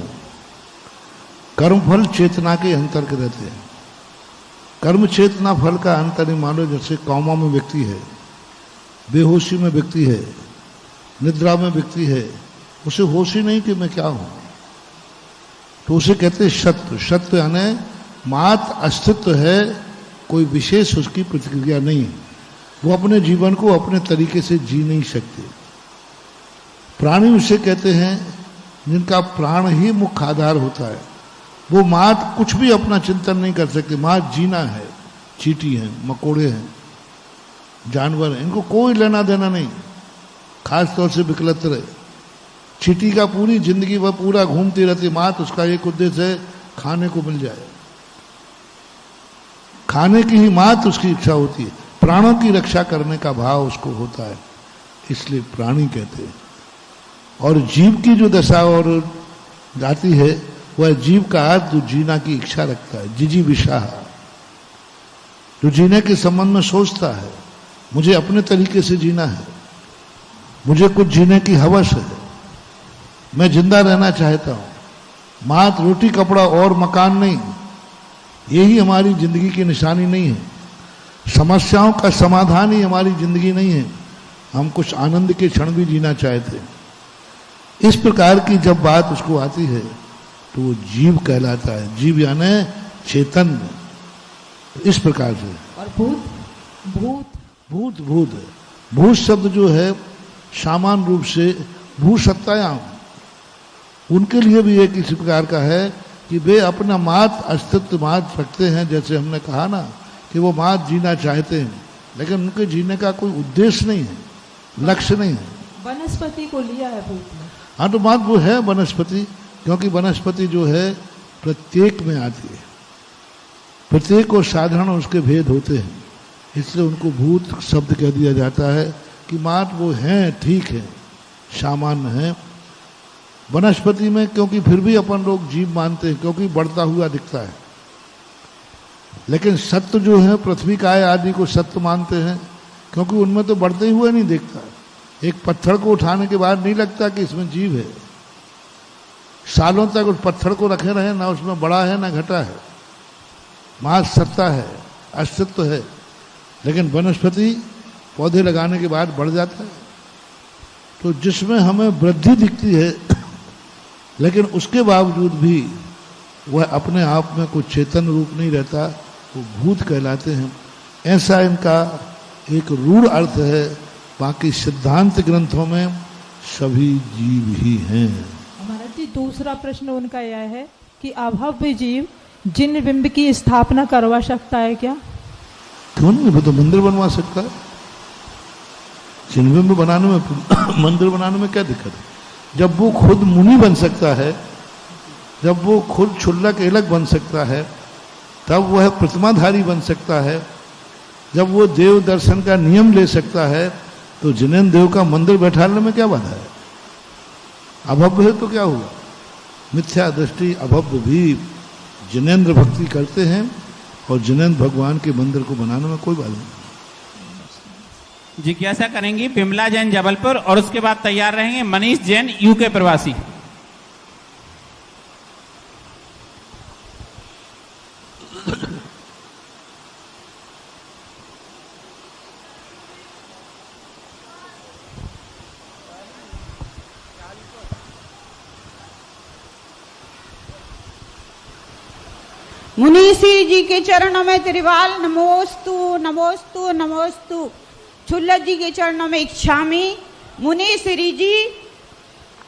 कर्मफल चेतना के अंतर के रहते हैं। कर्म चेतना फल का अंतर ही मानो जैसे कौमा में व्यक्ति है, बेहोशी में व्यक्ति है, निद्रा में व्यक्ति है, उसे होश ही नहीं कि मैं क्या हूं, तो उसे कहते हैं सत्य। सत्य यानी मात अस्तित्व है, कोई विशेष उसकी प्रतिक्रिया नहीं। वो अपने जीवन को अपने तरीके से जी नहीं सकते। प्राणी उसे कहते हैं जिनका प्राण ही मुख्य आधार होता है। वो मात कुछ भी अपना चिंतन नहीं कर सकते। मात जीना है। चींटी हैं, मकोड़े हैं, जानवर हैं, इनको कोई लेना देना नहीं, खास तौर से विकलत्र है। चींटी का पूरी जिंदगी वह पूरा घूमती रहती। मात उसका एक उद्देश्य है खाने को मिल जाए, खाने की ही मात उसकी इच्छा होती है। प्राणों की रक्षा करने का भाव उसको होता है, इसलिए प्राणी कहते हैं। और जीव की जो दशा और जाती है वह जीव का अर्थ जो जीना की इच्छा रखता है, जिजीविषा, जो जीने के संबंध में सोचता है, मुझे अपने तरीके से जीना है, मुझे कुछ जीने की हवस है, मैं जिंदा रहना चाहता हूं। मात्र रोटी कपड़ा और मकान नहीं, यही हमारी जिंदगी की निशानी नहीं है। समस्याओं का समाधान ही हमारी जिंदगी नहीं है। हम कुछ आनंद के क्षण भी जीना चाहते हैं। इस प्रकार की जब बात उसको आती है तो वो जीव कहलाता है। जीव यानी चेतन। इस प्रकार से। और भूत भूत भूत भूत है। भूत शब्द जो है सामान्य रूप से भू सत्तायाम, उनके लिए भी एक इसी प्रकार का है कि वे अपना मात अस्तित्व मात रखते हैं। जैसे हमने कहा ना कि वो मात जीना चाहते हैं, लेकिन उनके जीने का कोई उद्देश्य नहीं है, लक्ष्य नहीं है। वनस्पति को लिया है भूत में। हाँ, तो बात वो है वनस्पति, क्योंकि वनस्पति जो है प्रत्येक में आती है। प्रत्येक और साधारण उसके भेद होते हैं, इसलिए उनको भूत शब्द कह दिया जाता है कि मात वो हैं, ठीक है, सामान्य है। वनस्पति में क्योंकि फिर भी अपन लोग जीव मानते हैं, क्योंकि बढ़ता हुआ दिखता है। लेकिन सत्य जो है पृथ्वी काय आदि को सत्य मानते हैं, क्योंकि उनमें तो बढ़ते हुए नहीं दिखता। एक पत्थर को उठाने के बाद नहीं लगता कि इसमें जीव है। सालों तक उस पत्थर को रखे रहे, ना उसमें बड़ा है ना घटा है। मात सत्ता है, अस्तित्व है। लेकिन वनस्पति पौधे लगाने के बाद बढ़ जाता है, तो जिसमें हमें वृद्धि दिखती है, लेकिन उसके बावजूद भी वह अपने आप में कोई चेतन रूप नहीं रहता, वो भूत कहलाते हैं। ऐसा इनका एक रूढ़ अर्थ है। बाकी सिद्धांत ग्रंथों में सभी जीव ही हैं। हमारा जी दूसरा प्रश्न उनका यह है कि अभव्य जीव जिन बिंब की स्थापना करवा सकता है क्या? क्यों नहीं, वो तो मंदिर बनवा सकता है। जिन बिंब बनाने में मंदिर बनाने में क्या दिक्कत है? जब वो खुद मुनि बन सकता है, जब वो खुद क्षुल्लक एलक बन सकता है, तब वह प्रतिमाधारी बन सकता है, जब वो देव दर्शन का नियम ले सकता है, तो जिनेन्द्र देव का मंदिर बैठाने में क्या बाधा है? अभव्य है तो क्या हुआ? मिथ्या दृष्टि अभव्य भी जिनेन्द्र भक्ति करते हैं, और जिनेन्द्र भगवान के मंदिर को बनाने में कोई बाधा नहीं। जिज्ञासा करेंगी बिमला जैन जबलपुर, और उसके बाद तैयार रहेंगे मनीष जैन यूके प्रवासी। मुनीसी जी के चरणों में त्रिवाल नमोस्तु नमोस्तु नमोस्तु। छुल्लक जी के चरणों में इच्छामी। मुनीश्री जी,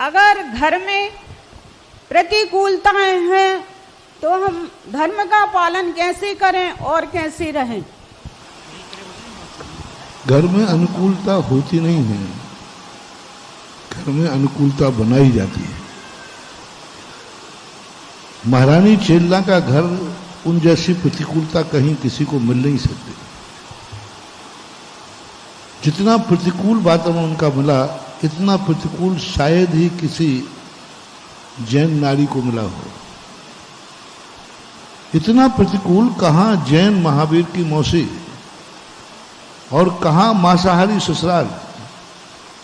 अगर घर में प्रतिकूलताएं हैं तो हम धर्म का पालन कैसे करें और कैसे रहें? घर में अनुकूलता होती नहीं है, घर में अनुकूलता बनाई जाती है। महारानी चेल्ला का घर उन जैसी प्रतिकूलता कहीं किसी को मिल नहीं सकती। जितना प्रतिकूल वातावरण उनका मिला, इतना प्रतिकूल शायद ही किसी जैन नारी को मिला हो। इतना प्रतिकूल कहाँ जैन महावीर की मौसी और कहाँ मांसाहारी ससुराल,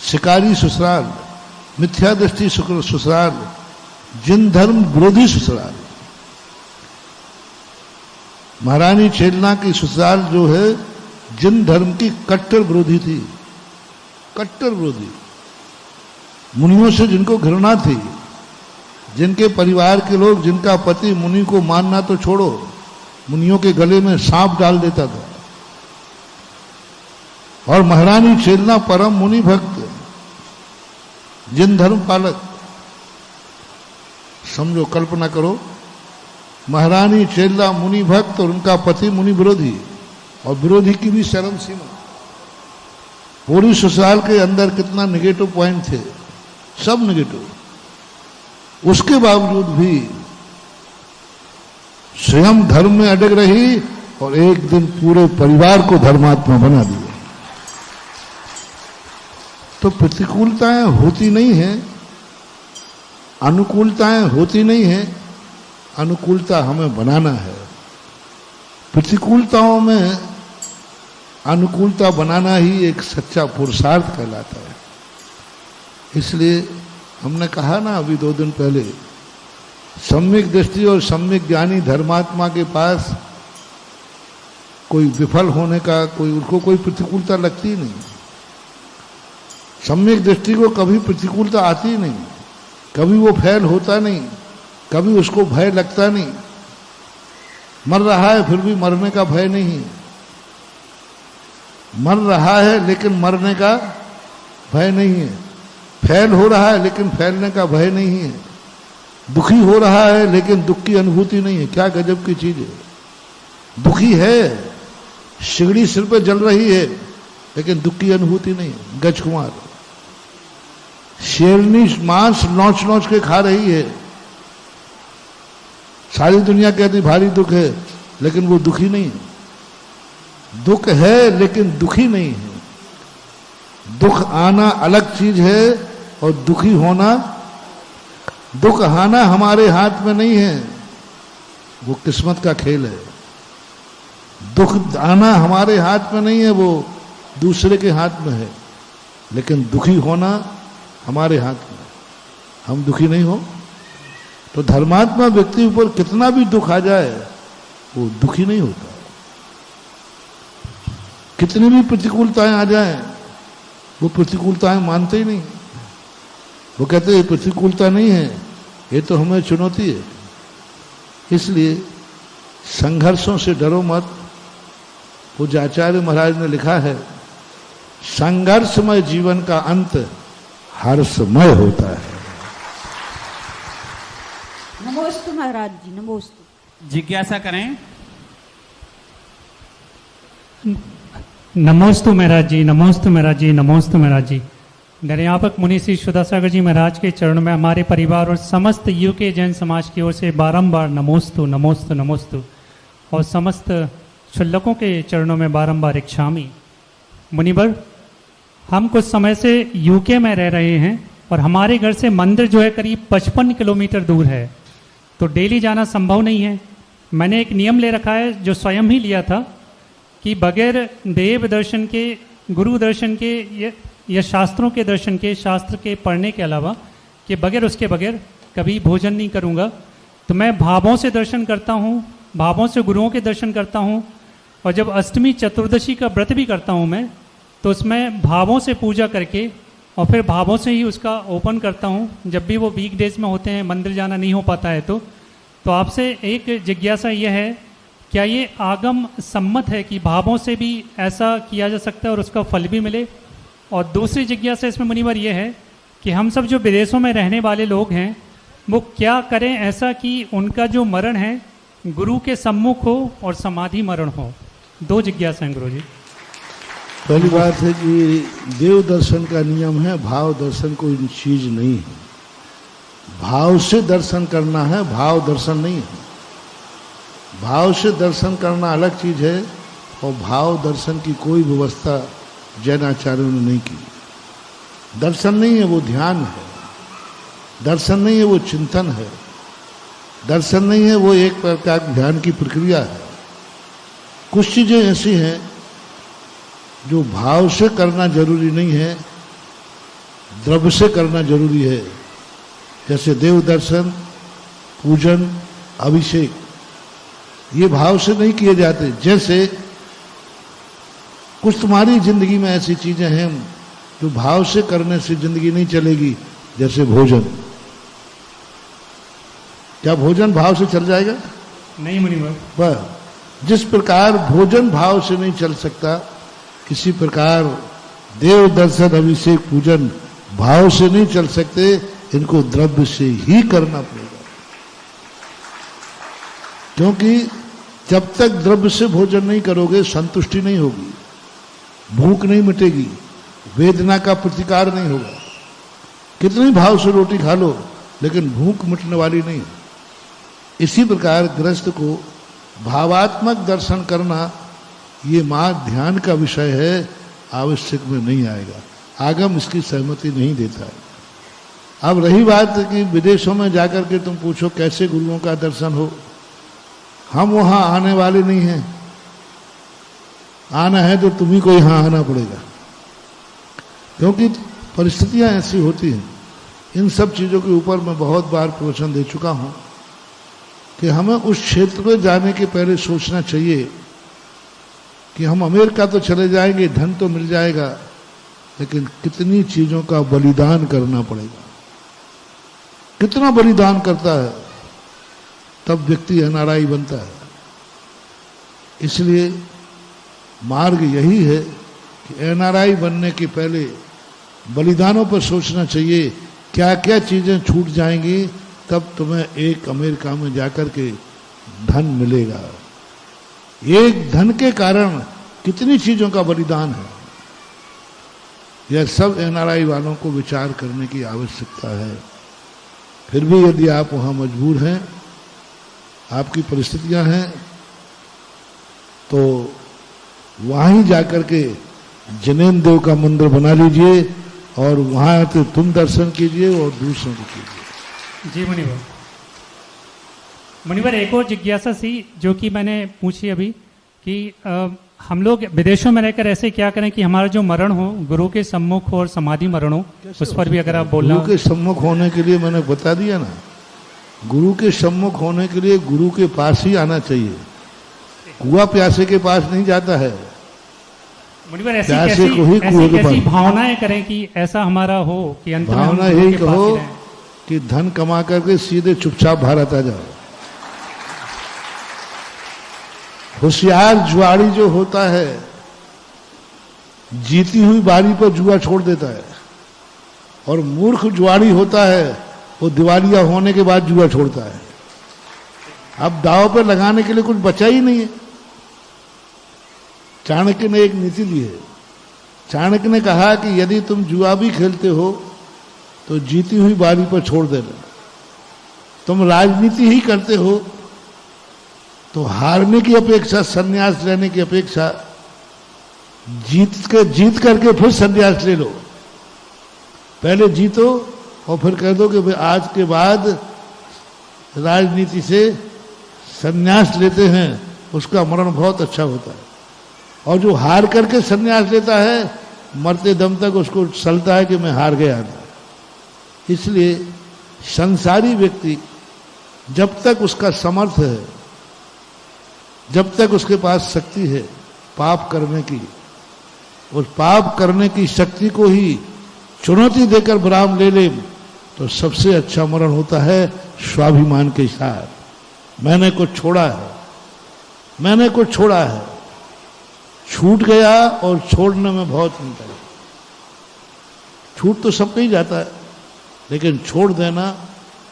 शिकारी ससुराल, मिथ्या दृष्टि ससुराल, जिन धर्म विरोधी ससुराल। महारानी छेलना की ससुराल जो है जिन धर्म की कट्टर विरोधी थी, कट्टर विरोधी, मुनियों से जिनको घृणा थी, जिनके परिवार के लोग, जिनका पति मुनि को मानना तो छोड़ो, मुनियों के गले में सांप डाल देता था। और महारानी छेलना परम मुनि भक्त, जिन धर्म पालक। समझो, कल्पना करो, महारानी छेलना मुनि भक्त और उनका पति मुनि विरोधी, और विरोधी की भी चरम सीमा। पूरी ससुराल के अंदर कितना नेगेटिव पॉइंट थे, सब नेगेटिव। उसके बावजूद भी स्वयं धर्म में अड़ग रही और एक दिन पूरे परिवार को धर्मात्मा बना दिया। तो प्रतिकूलताएं होती नहीं हैं, अनुकूलताएं होती नहीं हैं, अनुकूलता हमें बनाना है। प्रतिकूलताओं में अनुकूलता बनाना ही एक सच्चा पुरुषार्थ कहलाता है। इसलिए हमने कहा ना अभी 2 दिन पहले, सम्यक दृष्टि और सम्यक ज्ञानी धर्मात्मा के पास कोई विफल होने का उनको कोई प्रतिकूलता लगती नहीं। सम्यक दृष्टि को कभी प्रतिकूलता आती नहीं, कभी वो फेल होता नहीं, कभी उसको भय लगता नहीं। मर रहा है फिर भी मरने का भय नहीं, मर रहा है लेकिन मरने का भय नहीं है। फेल हो रहा है लेकिन फैलने का भय नहीं है। दुखी हो रहा है लेकिन दुख की अनुभूति नहीं है। क्या गजब की चीज है। दुखी है, सिगड़ी सिर पे जल रही है, लेकिन दुख की अनुभूति नहीं है। गजकुमार, शेरनी मांस नोच नोच के खा रही है, सारी दुनिया कहती भारी दुख है, लेकिन वो दुखी नहीं है। दुख है लेकिन दुखी नहीं है। दुख आना अलग चीज है और दुखी होना, दुख आना हमारे हाथ में नहीं है, वो किस्मत का खेल है। दुख आना हमारे हाथ में नहीं है, वो दूसरे के हाथ में है। लेकिन दुखी होना हमारे हाथ में। हम दुखी नहीं हो तो धर्मात्मा व्यक्ति ऊपर कितना भी दुख आ जाए वो दुखी नहीं होता। कितनी भी प्रतिकूलताएं आ जाएं वो प्रतिकूलताएं मानते ही नहीं। वो कहते हैं प्रतिकूलता नहीं है, ये तो हमें चुनौती है। इसलिए संघर्षों से डरो मत। पूज्य आचार्य महाराज ने लिखा है, संघर्षमय जीवन का अंत हर्षमय होता है। नमोस्तु महाराज जी, नमोस्तु। जिज्ञासा करें। नमोस्तु महाराज जी, नमोस्तु महाराज जी, नमोस्तु महाराज जी। निर्यापक मुनि श्री सुधासागर जी महाराज के चरणों में हमारे परिवार और समस्त यूके जैन समाज की ओर से बारंबार नमोस्तु नमोस्तु नमोस्तु, और समस्त शुल्लकों के चरणों में बारंबार इच्छामी। मुनिवर, हम कुछ समय से यूके में रह रहे हैं और हमारे घर से मंदिर जो है करीब 55 किलोमीटर दूर है, तो डेली जाना संभव नहीं है। मैंने एक नियम ले रखा है, जो स्वयं ही लिया था, कि बगैर देव दर्शन के, गुरु दर्शन के या शास्त्रों के दर्शन के, शास्त्र के पढ़ने के अलावा, कि बगैर उसके बगैर कभी भोजन नहीं करूँगा। तो मैं भावों से दर्शन करता हूँ, भावों से गुरुओं के दर्शन करता हूँ। और जब अष्टमी चतुर्दशी का व्रत भी करता हूँ मैं, तो उसमें भावों से पूजा करके और फिर भावों से ही उसका ओपन करता हूँ। जब भी वो वीक डेज में होते हैं, मंदिर जाना नहीं हो पाता है, तो आपसे एक जिज्ञासा यह है, क्या ये आगम सम्मत है कि भावों से भी ऐसा किया जा सकता है और उसका फल भी मिले? और दूसरी जिज्ञासा इसमें मुनिवर ये है कि हम सब जो विदेशों में रहने वाले लोग हैं, वो क्या करें ऐसा कि उनका जो मरण है गुरु के सम्मुख हो और समाधि मरण हो? 2 जिज्ञासा हैं गुरु जी। पहली बात है कि देव दर्शन का नियम है, भाव दर्शन कोई चीज नहीं है। भाव से दर्शन करना है, भाव दर्शन नहीं है। भाव से दर्शन करना अलग चीज है, और भाव दर्शन की कोई व्यवस्था जैनाचार्यों ने नहीं की। दर्शन नहीं है वो ध्यान है, दर्शन नहीं है वो चिंतन है, दर्शन नहीं है वो एक प्रकार ध्यान की प्रक्रिया है। कुछ चीजें ऐसी हैं जो भाव से करना जरूरी नहीं है, द्रव्य से करना जरूरी है। जैसे देव दर्शन, पूजन, अभिषेक, ये भाव से नहीं किए जाते। जैसे कुछ तुम्हारी जिंदगी में ऐसी चीजें हैं जो भाव से करने से जिंदगी नहीं चलेगी। जैसे भोजन, क्या भोजन भाव से चल जाएगा? नहीं मुनिवर। बस जिस प्रकार भोजन भाव से नहीं चल सकता, किसी प्रकार देव दर्शन, अभिषेक, पूजन भाव से नहीं चल सकते। इनको द्रव्य से ही करना पड़ेगा, क्योंकि जब तक द्रव्य से भोजन नहीं करोगे संतुष्टि नहीं होगी, भूख नहीं मिटेगी, वेदना का प्रतिकार नहीं होगा। कितनी भाव से रोटी खा लो लेकिन भूख मिटने वाली नहीं। इसी प्रकार गृहस्थ को भावात्मक दर्शन करना ये मां ध्यान का विषय है, आवश्यक में नहीं आएगा। आगम इसकी सहमति नहीं देता है। अब रही बात कि विदेशों में जाकर के तुम पूछो कैसे गुरुओं का दर्शन हो, हम वहां आने वाले नहीं हैं। आना है तो तुम्ही को यहां आना पड़ेगा, क्योंकि परिस्थितियां ऐसी होती हैं। इन सब चीजों के ऊपर मैं बहुत बार प्रवचन दे चुका हूं कि हमें उस क्षेत्र में जाने के पहले सोचना चाहिए कि हम अमेरिका तो चले जाएंगे, धन तो मिल जाएगा, लेकिन कितनी चीजों का बलिदान करना पड़ेगा। कितना बलिदान करता है तब व्यक्ति एनआरआई बनता है। इसलिए मार्ग यही है कि एनआरआई बनने के पहले बलिदानों पर सोचना चाहिए, क्या क्या चीजें छूट जाएंगी तब तुम्हें एक अमेरिका में जाकर के धन मिलेगा। एक धन के कारण कितनी चीजों का बलिदान है, यह सब एनआरआई वालों को विचार करने की आवश्यकता है। फिर भी यदि आप वहां मजबूर हैं, आपकी परिस्थितियां हैं, तो वहां ही जाकर के जनेन देव का मंदिर बना लीजिए और वहां तो तुम दर्शन कीजिए और दूसरों को कीजिए। जी मुनिवर। मुनिवर, एक और जिज्ञासा सी जो कि मैंने पूछी अभी कि हम लोग विदेशों में रहकर ऐसे क्या करें कि हमारा जो मरण हो गुरु के सम्मुख हो और समाधि मरण हो, उस पर भी अगर आप बोलना। गुरु के सम्मुख होने के लिए मैंने बता दिया ना, गुरु के सम्मुख होने के लिए गुरु के पास ही आना चाहिए। कुआं प्यासे के पास नहीं जाता है। मुनिवर, ऐसी भावनाएं करें कि ऐसा हमारा हो कि अंत में भावना यही कहो कि धन कमा करके सीधे चुपचाप भारत आ जाओ। होशियार जुआड़ी जो होता है जीती हुई बारी पर जुआ छोड़ देता है, और मूर्ख जुआड़ी होता है वो दिवालिया होने के बाद जुआ छोड़ता है। अब दाव पर लगाने के लिए कुछ बचा ही नहीं है। चाणक्य ने एक नीति दी है। चाणक्य ने कहा कि यदि तुम जुआ भी खेलते हो तो जीती हुई बारी पर छोड़ देना। तुम राजनीति ही करते हो तो हारने की अपेक्षा, संन्यास लेने की अपेक्षा जीत करके फिर संन्यास ले लो। पहले जीतो और फिर कह दो कि भाई आज के बाद राजनीति से संन्यास लेते हैं, उसका मरण बहुत अच्छा होता है। और जो हार करके संन्यास लेता है मरते दम तक उसको चलता है कि मैं हार गया था। इसलिए संसारी व्यक्ति जब तक उसका समर्थ है, जब तक उसके पास शक्ति है पाप करने की, उस पाप करने की शक्ति को ही चुनौती देकर विराम ले ले तो सबसे अच्छा मरण होता है स्वाभिमान के साथ। मैंने कुछ छोड़ा है, मैंने कुछ छोड़ा है। छूट गया और छोड़ने में बहुत अंतर है। छूट तो सबको ही जाता है, लेकिन छोड़ देना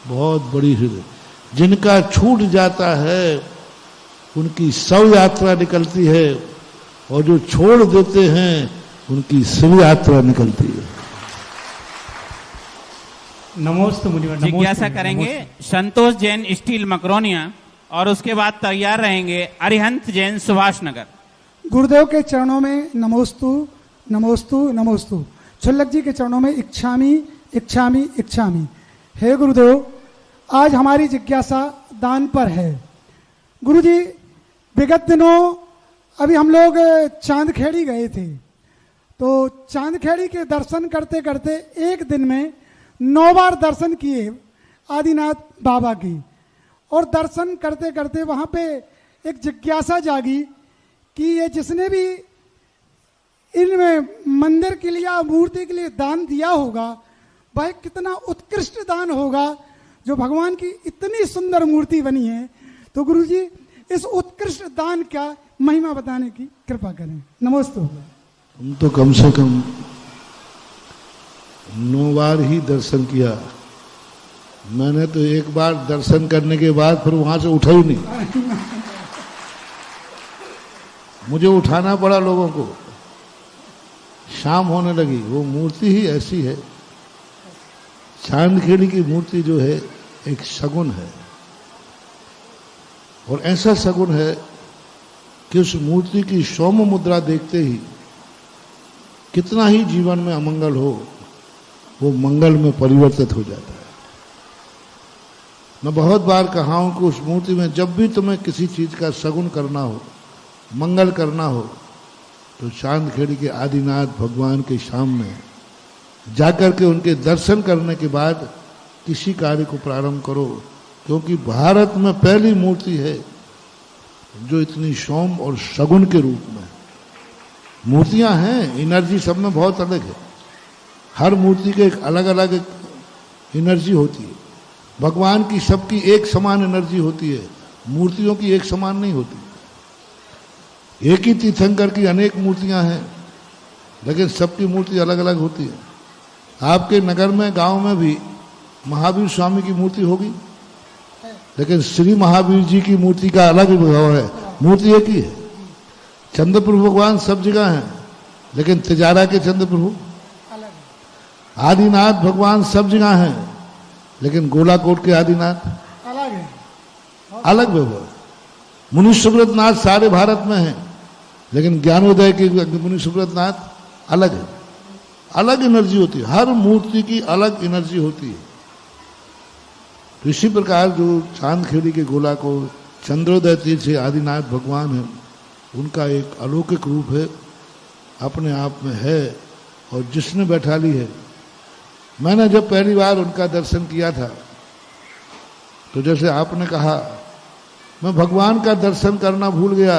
बहुत बड़ी है। जिनका छूट जाता है उनकी शव यात्रा निकलती है, और जो छोड़ देते हैं उनकी शिव यात्रा निकलती है। नमोस्तु मुनिवर। जिज्ञासा करेंगे संतोष जैन स्टील मकरोनिया, और उसके बाद तैयार रहेंगे अरिहंत जैन सुभाष नगर। गुरुदेव के चरणों में नमोस्तु नमोस्तु नमोस्तु। छुल्लक जी के चरणों में इच्छामी इच्छामी इच्छामी। हे गुरुदेव, आज हमारी जिज्ञासा दान पर है। गुरुजी, विगत दिनों अभी हम लोग चांदखेड़ी गए थे तो चांदखेड़ी के दर्शन करते करते एक दिन में 9 बार दर्शन किए आदिनाथ बाबा की। और दर्शन करते करते वहाँ पे एक जिज्ञासा जागी कि ये जिसने भी इनमें मंदिर के लिए या मूर्ति के लिए दान दिया होगा वह कितना उत्कृष्ट दान होगा, जो भगवान की इतनी सुंदर मूर्ति बनी है। तो गुरुजी इस उत्कृष्ट दान का महिमा बताने की कृपा करें। नमस्ते। तुम तो कम से कम 9 बार ही दर्शन किया, मैंने तो एक बार दर्शन करने के बाद फिर वहां से उठा ही नहीं। मुझे उठाना पड़ा लोगों को, शाम होने लगी। वो मूर्ति ही ऐसी है, चांदखेड़ी की मूर्ति जो है एक शगुन है, और ऐसा शगुन है कि उस मूर्ति की सौम्य मुद्रा देखते ही कितना ही जीवन में अमंगल हो वो मंगल में परिवर्तित हो जाता है। मैं बहुत बार कहा हूं कि उस मूर्ति में जब भी तुम्हें किसी चीज का शगुन करना हो, मंगल करना हो, तो चांदखेड़ी के आदिनाथ भगवान के सामने जाकर के उनके दर्शन करने के बाद किसी कार्य को प्रारंभ करो, क्योंकि भारत में पहली मूर्ति है जो इतनी सौम्य और शगुन के रूप में। मूर्तियां हैं, एनर्जी सब में बहुत अलग है, हर मूर्ति के एक अलग अलग एनर्जी होती है। भगवान की सबकी एक समान एनर्जी होती है, मूर्तियों की एक समान नहीं होती। एक ही तीर्थंकर की अनेक मूर्तियां हैं, लेकिन सबकी मूर्ति अलग अलग होती है। आपके नगर में, गांव में भी महावीर स्वामी की मूर्ति होगी, लेकिन श्री महावीर जी की मूर्ति का अलग ही भाव है। मूर्ति एक ही है। चंद्रप्रभु भगवान सब जगह हैं, लेकिन तिजारा के चंद्रप्रभु, आदिनाथ भगवान सब जगह हैं, लेकिन गोलाकोट के आदिनाथ अलग है, अलग व्यवहार। मुनि सुब्रत नाथ सारे भारत में हैं, लेकिन ज्ञानोदय के मुनि सुब्रत नाथ अलग है, अलग एनर्जी होती है। हर मूर्ति की अलग एनर्जी होती है। तो इसी प्रकार जो चांदखेड़ी के गोलाकोट चंद्रोदय तीर्थ से आदिनाथ भगवान है, उनका एक अलौकिक रूप है, अपने आप में है, और जिसने बैठा ली है। मैंने जब पहली बार उनका दर्शन किया था, तो जैसे आपने कहा, मैं भगवान का दर्शन करना भूल गया,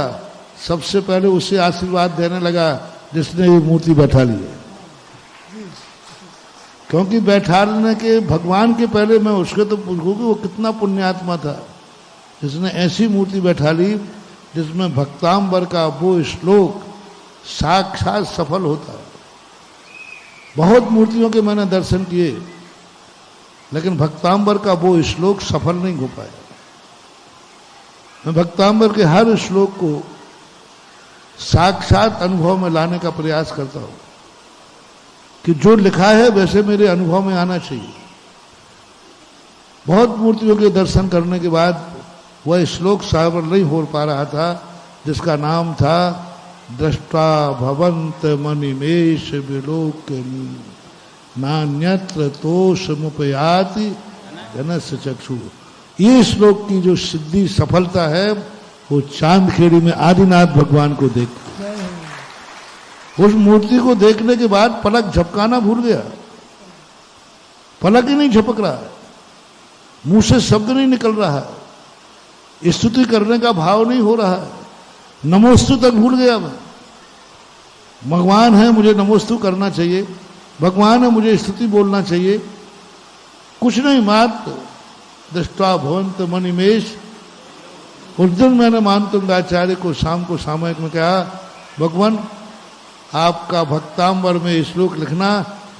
सबसे पहले उससे आशीर्वाद देने लगा जिसने ये मूर्ति बैठा ली है। क्योंकि बैठाने के भगवान के पहले मैं उसके तो पूछूं कि वो कितना पुण्यात्मा था जिसने ऐसी मूर्ति बैठा ली जिसमें भक्तांबर का वो श्लोक साक्षात सफल होता है। बहुत मूर्तियों के मैंने दर्शन किए, लेकिन भक्तांबर का वो श्लोक सफल नहीं हो पाया। मैं भक्तांबर के हर श्लोक को साक्षात अनुभव में लाने का प्रयास करता हूं कि जो लिखा है वैसे मेरे अनुभव में आना चाहिए। बहुत मूर्तियों के दर्शन करने के बाद वह श्लोक सफल नहीं हो पा रहा था, जिसका नाम था दृष्टा भवंत मणिमेश विलोकनी नान्यत्र तोषमुपयाति जनस्य चक्षु। ये श्लोक की जो सिद्धि सफलता है वो चांदखेड़ी में आदिनाथ भगवान को देख, उस मूर्ति को देखने के बाद पलक झपकाना भूल गया। पलक ही नहीं झपक रहा है, मुंह से शब्द नहीं निकल रहा है, स्तुति करने का भाव नहीं हो रहा है, नमोस्तु तक भूल गया मैं। भगवान है, मुझे नमोस्तु करना चाहिए, भगवान है, मुझे स्तुति बोलना चाहिए, कुछ नहीं, मात्र दृष्टा भवंत मणिमेश। उस दिन मैंने मानतुंगाचार्य को शाम को सामयिक में कहा, भगवान आपका भक्तांबर में श्लोक लिखना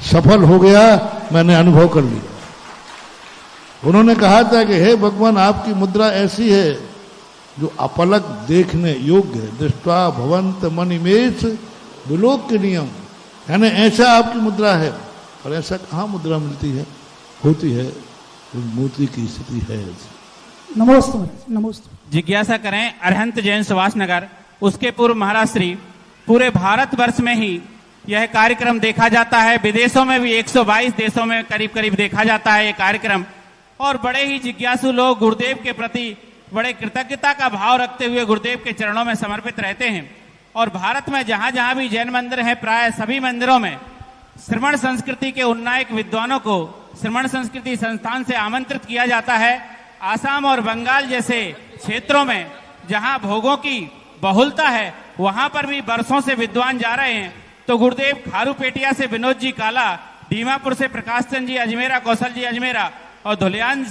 सफल हो गया, मैंने अनुभव कर लिया। उन्होंने कहा था कि हे भगवान, आपकी मुद्रा ऐसी है जो अपलक देखने योग्य है। दृष्टा भवंत मणिमेश विलोक के नियम, यानी ऐसा आपकी मुद्रा है। और ऐसा कहाँ मुद्रा मिलती है, होती है, उस मूर्ति की स्थिति है। नमोस्तु नमोस्तु। जिज्ञासा करें अरहंत जैन सुभाष नगर, उसके पूर्व महाराज श्री, पूरे भारतवर्ष में ही यह कार्यक्रम देखा जाता है, विदेशों में भी 122 देशों में करीब करीब देखा जाता है ये कार्यक्रम। और बड़े ही जिज्ञासु लोग गुरुदेव के प्रति बड़े कृतज्ञता का भाव रखते हुए गुरुदेव के चरणों में समर्पित रहते हैं। और भारत में जहां जहां भी जैन मंदिर हैं, प्राय सभी मंदिरों में श्रमण संस्कृति के उन्नायक विद्वानों को श्रमण संस्कृति संस्थान से आमंत्रित किया जाता है। आसाम और बंगाल जैसे क्षेत्रों में जहां भोगों की बहुलता है, वहां पर भी बरसों से विद्वान जा रहे हैं। तो गुरुदेव खारूपेटिया से विनोद जी काला, दीमापुर से प्रकाश चंद जी अजमेरा, कौशल जी अजमेरा, और धुलियान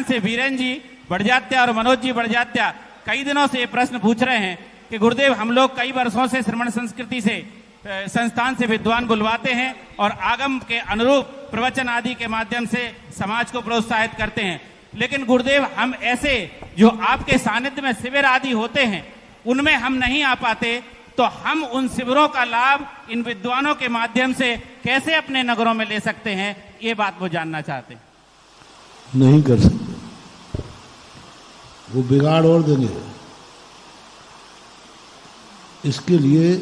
से वीरेन जी बड़जात्या और मनोज जी बड़जात्या कई दिनों से ये प्रश्न पूछ रहे हैं कि गुरुदेव, हम लोग कई वर्षों से श्रमण संस्कृति से संस्थान से विद्वान बुलवाते हैं और आगम के अनुरूप प्रवचन आदि के माध्यम से समाज को प्रोत्साहित करते हैं, लेकिन गुरुदेव हम ऐसे जो आपके सानिध्य में शिविर आदि होते हैं उनमें हम नहीं आ पाते, तो हम उन शिविरों का लाभ इन विद्वानों के माध्यम से कैसे अपने नगरों में ले सकते हैं, ये बात वो जानना चाहते हैं। नहीं कर सकते, वो बिगाड़ और देंगे। इसके लिए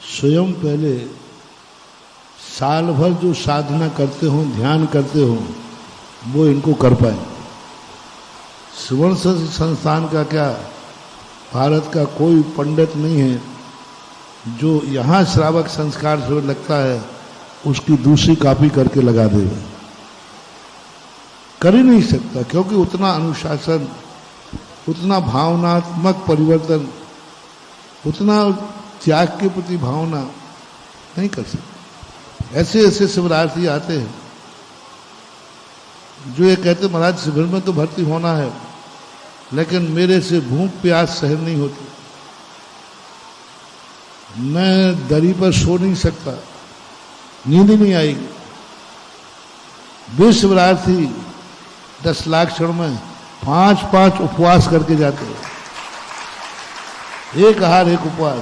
स्वयं पहले साल भर जो साधना करते हो, ध्यान करते हो, वो इनको कर पाए। श्रवण संस्थान का क्या, भारत का कोई पंडित नहीं है जो यहाँ श्रावक संस्कार से लगता है उसकी दूसरी कॉपी करके लगा देगा। कर ही नहीं सकता, क्योंकि उतना अनुशासन, उतना भावनात्मक परिवर्तन, उतना त्याग के प्रति भावना नहीं कर सकते। ऐसे ऐसे शिविरार्थी आते हैं जो ये कहते महाराज शिविर में तो भर्ती होना है, लेकिन मेरे से भूख प्यास सहन नहीं होती, मैं दरी पर सो नहीं सकता, नींद ही नहीं आएगी। वे शिविरार्थी 10 लाख क्षण में 5-5 उपवास करके जाते हैं, एक आहार एक उपवास,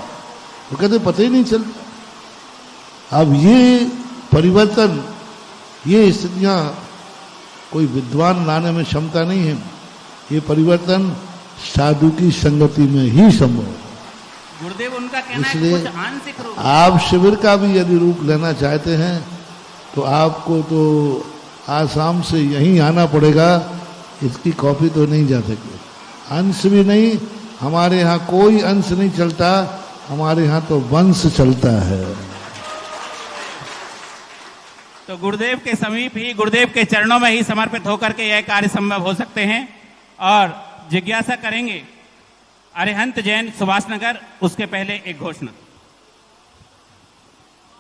वो कहते पता ही नहीं चलता। अब ये परिवर्तन, ये स्थितियां कोई विद्वान लाने में क्षमता नहीं है, ये परिवर्तन साधु की संगति में ही संभव है। गुरुदेव उनका कहना है इसलिए कुछ आंशिक रूप, आप शिविर का भी यदि रूप लेना चाहते हैं तो आपको तो आसाम से यहीं आना पड़ेगा, इसकी कॉपी तो नहीं जा सकती। अंश भी नहीं, हमारे यहाँ कोई अंश नहीं चलता, हमारे यहाँ तो वंश चलता है। तो गुरुदेव के समीप ही, गुरुदेव के चरणों में ही समर्पित होकर के यह कार्य संभव हो सकते हैं। और जिज्ञासा करेंगे अरिहंत जैन सुभाष नगर, उसके पहले एक घोषणा।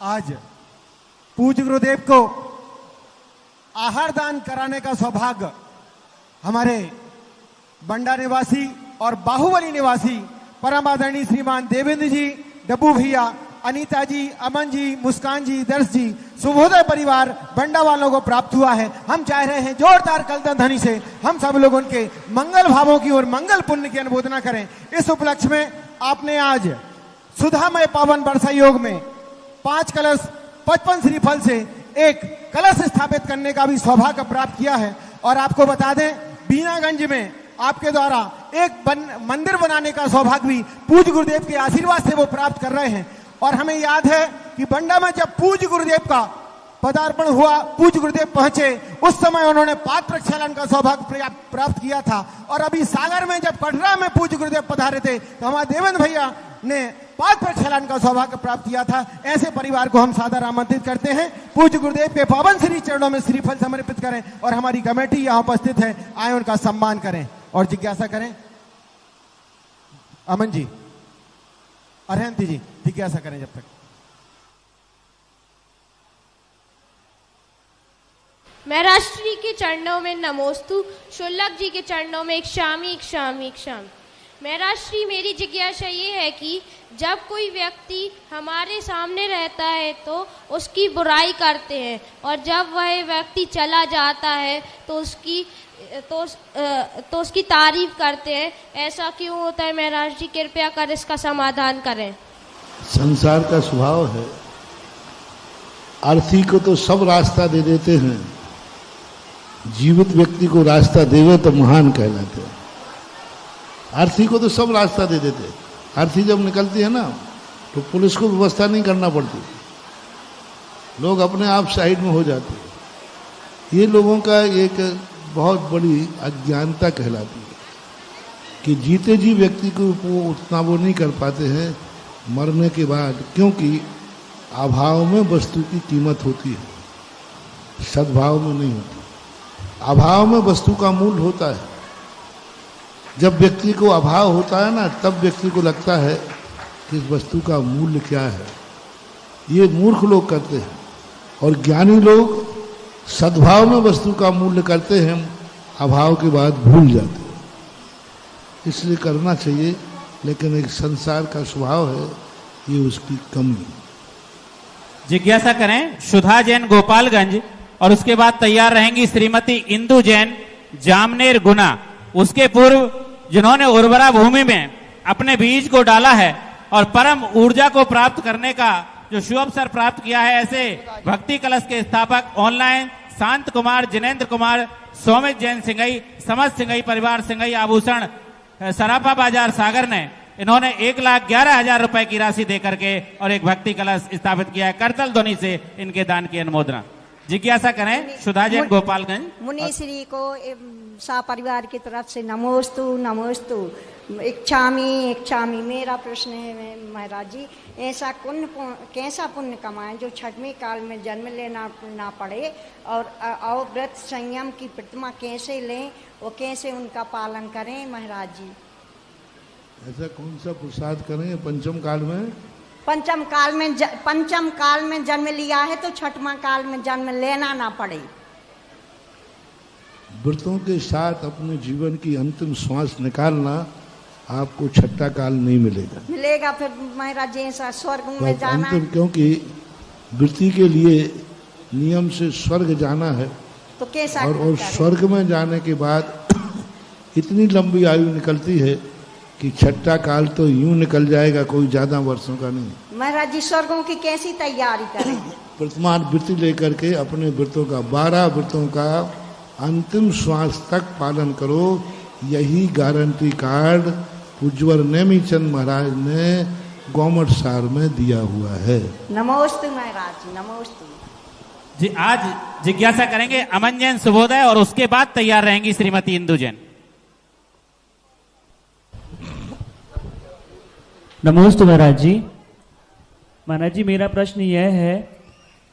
आज पूज्य गुरुदेव को आहार दान कराने का सौभाग्य हमारे बंडा निवासी और बाहुबली निवासी परम आदरणीय श्रीमान देवेंद्र जी, डब्बू भैया, अनीता जी, अमन जी, मुस्कान जी, दर्श जी, सुबोधय परिवार बंडा वालों को प्राप्त हुआ है। हम चाह रहे हैं जोरदार कलतन ध्वनि से हम सब लोग उनके मंगल भावों की और मंगल पुण्य की अनुमोदना करें। इस उपलक्ष्य में आपने आज सुधामय पावन वर्षा योग में 5 कलश 55 श्रीफल से एक कलश स्थापित करने का भी सौभाग्य प्राप्त किया है। और आपको बता दें, बीनागंज में आपके द्वारा एक मंदिर बनाने का सौभाग्य भी पूज्य गुरुदेव के आशीर्वाद से वो प्राप्त कर रहे हैं। और हमें याद है कि बंडा में जब पूज्य गुरुदेव का पदार्पण हुआ, पूज्य गुरुदेव पहुंचे, उस समय उन्होंने पाद प्रक्षालन का सौभाग्य प्राप्त किया था। और अभी सागर में जब कटरा में पूज्य गुरुदेव पधारे थे तो हमारे देवेंद्र भैया ने पाद प्रक्षालन का सौभाग्य प्राप्त किया था। ऐसे परिवार को हम सादर आमंत्रित करते हैं, पूज्य गुरुदेव के पावन श्री चरणों में श्रीफल समर्पित करें और हमारी कमेटी यहाँ उपस्थित है, आए उनका सम्मान करें और जिज्ञासा करें। अमन जी, अरहंती जी, जिज्ञासा करें जब तक। मैं राष्ट्री के चरणों में नमोस्तु, शुल्लक जी के चरणों में एक शामी। मैं राष्ट्री, मेरी जिज्ञासा ये है कि जब कोई व्यक्ति हमारे सामने रहता है तो उसकी बुराई करते हैं और जब वह व्यक्ति चला जाता है तो उसकी तारीफ करते हैं, ऐसा क्यों होता है? महाराज जी कृपया कर इसका समाधान करें। संसार का स्वभाव है, अर्थी को तो सब रास्ता दे देते हैं, जीवित व्यक्ति को रास्ता देवे तो महान कहलाते हैं। अर्थी को तो सब रास्ता दे देते हैं। अर्थी जब निकलती है ना तो पुलिस को व्यवस्था नहीं करना पड़ती, लोग अपने आप साइड में हो जाते हैं। ये लोगों का एक बहुत बड़ी अज्ञानता कहलाती है। कि जीते जी व्यक्ति को वो उतना वो नहीं कर पाते हैं मरने के बाद, क्योंकि अभाव में वस्तु की कीमत होती है, सद्भाव में नहीं होती। अभाव में वस्तु का मूल्य होता है। जब व्यक्ति को अभाव होता है ना, तब व्यक्ति को लगता है कि इस वस्तु का मूल्य क्या है। ये मूर्ख लोग करते हैं, और ज्ञानी लोग सद्भाव में वस्तु का मूल्य करते हैं, अभाव के बाद भूल जाते हैं। इसलिए करना चाहिए, लेकिन एक संसार का स्वभाव है, ये उसकी कमी। जिज्ञासा करें सुधा जैन गोपालगंज, और उसके बाद तैयार रहेंगी श्रीमती इंदु जैन जामनेर गुना। उसके पूर्व जिन्होंने उर्वरा भूमि में अपने बीज को डाला है और परम ऊर्जा को प्राप्त करने का जो शुभ अवसर प्राप्त किया है, ऐसे भक्ति कलश के स्थापक ऑनलाइन शांत कुमार, जिनेन्द्र कुमार, सौमित जैन सिंघई, समस्त सिंघई परिवार, सिंघई आभूषण, सराफा बाजार सागर ने इन्होंने 1,11,000 रुपए की राशि देकर के और एक भक्ति कलश स्थापित किया है। करतल ध्वनि से इनके दान की अनुमोदना। जिज्ञासा करें सुधा जैन गोपालगंज। मुनीश्री को सा परिवार की तरफ से नमोस्तु नमोस्तु। इच्छामी मेरा प्रश्न है महाराज जी, ऐसा कैसा पुण्य कमाएं जो छठवें काल में जन्म लेना ना पड़े, और व्रत संयम की प्रतिमा कैसे लें, वो कैसे उनका पालन करें महाराज जी? ऐसा कौन सा प्रसाद करें पंचम काल में? पंचम काल में जन्म लिया है तो छठवां काल में जन्म लेना ना पड़े। व्रतों के साथ अपने जीवन की अंतिम श्वास निकालना, आपको छठा काल नहीं मिलेगा। फिर महाराज जी ऐसा स्वर्ग में जाना अंतिम, क्योंकि वृत्ति के लिए नियम से स्वर्ग जाना है, तो कैसा और स्वर्ग में जाने के बाद इतनी लंबी आयु निकलती है कि छठा काल तो यूं निकल जाएगा, कोई ज्यादा वर्षों का नहीं। महाराज जी स्वर्गों की कैसी तैयारी करें? वर्तमान वृत्ति लेकर के अपने व्रतों का 12 व्रतों का अंतिम श्वास तक पालन करो। यही गारंटी कार्ड उज्ज्वल नेमीचंद महाराज ने गौमट सार में दिया हुआ है। नमोस्तु महाराज जी, नमोस्तु जी। आज जिज्ञासा करेंगे अमन जैन सुबोदय, और उसके बाद तैयार रहेंगी श्रीमती इंदु जैन। नमोस्तु महाराज जी। महाराज जी मेरा प्रश्न यह है,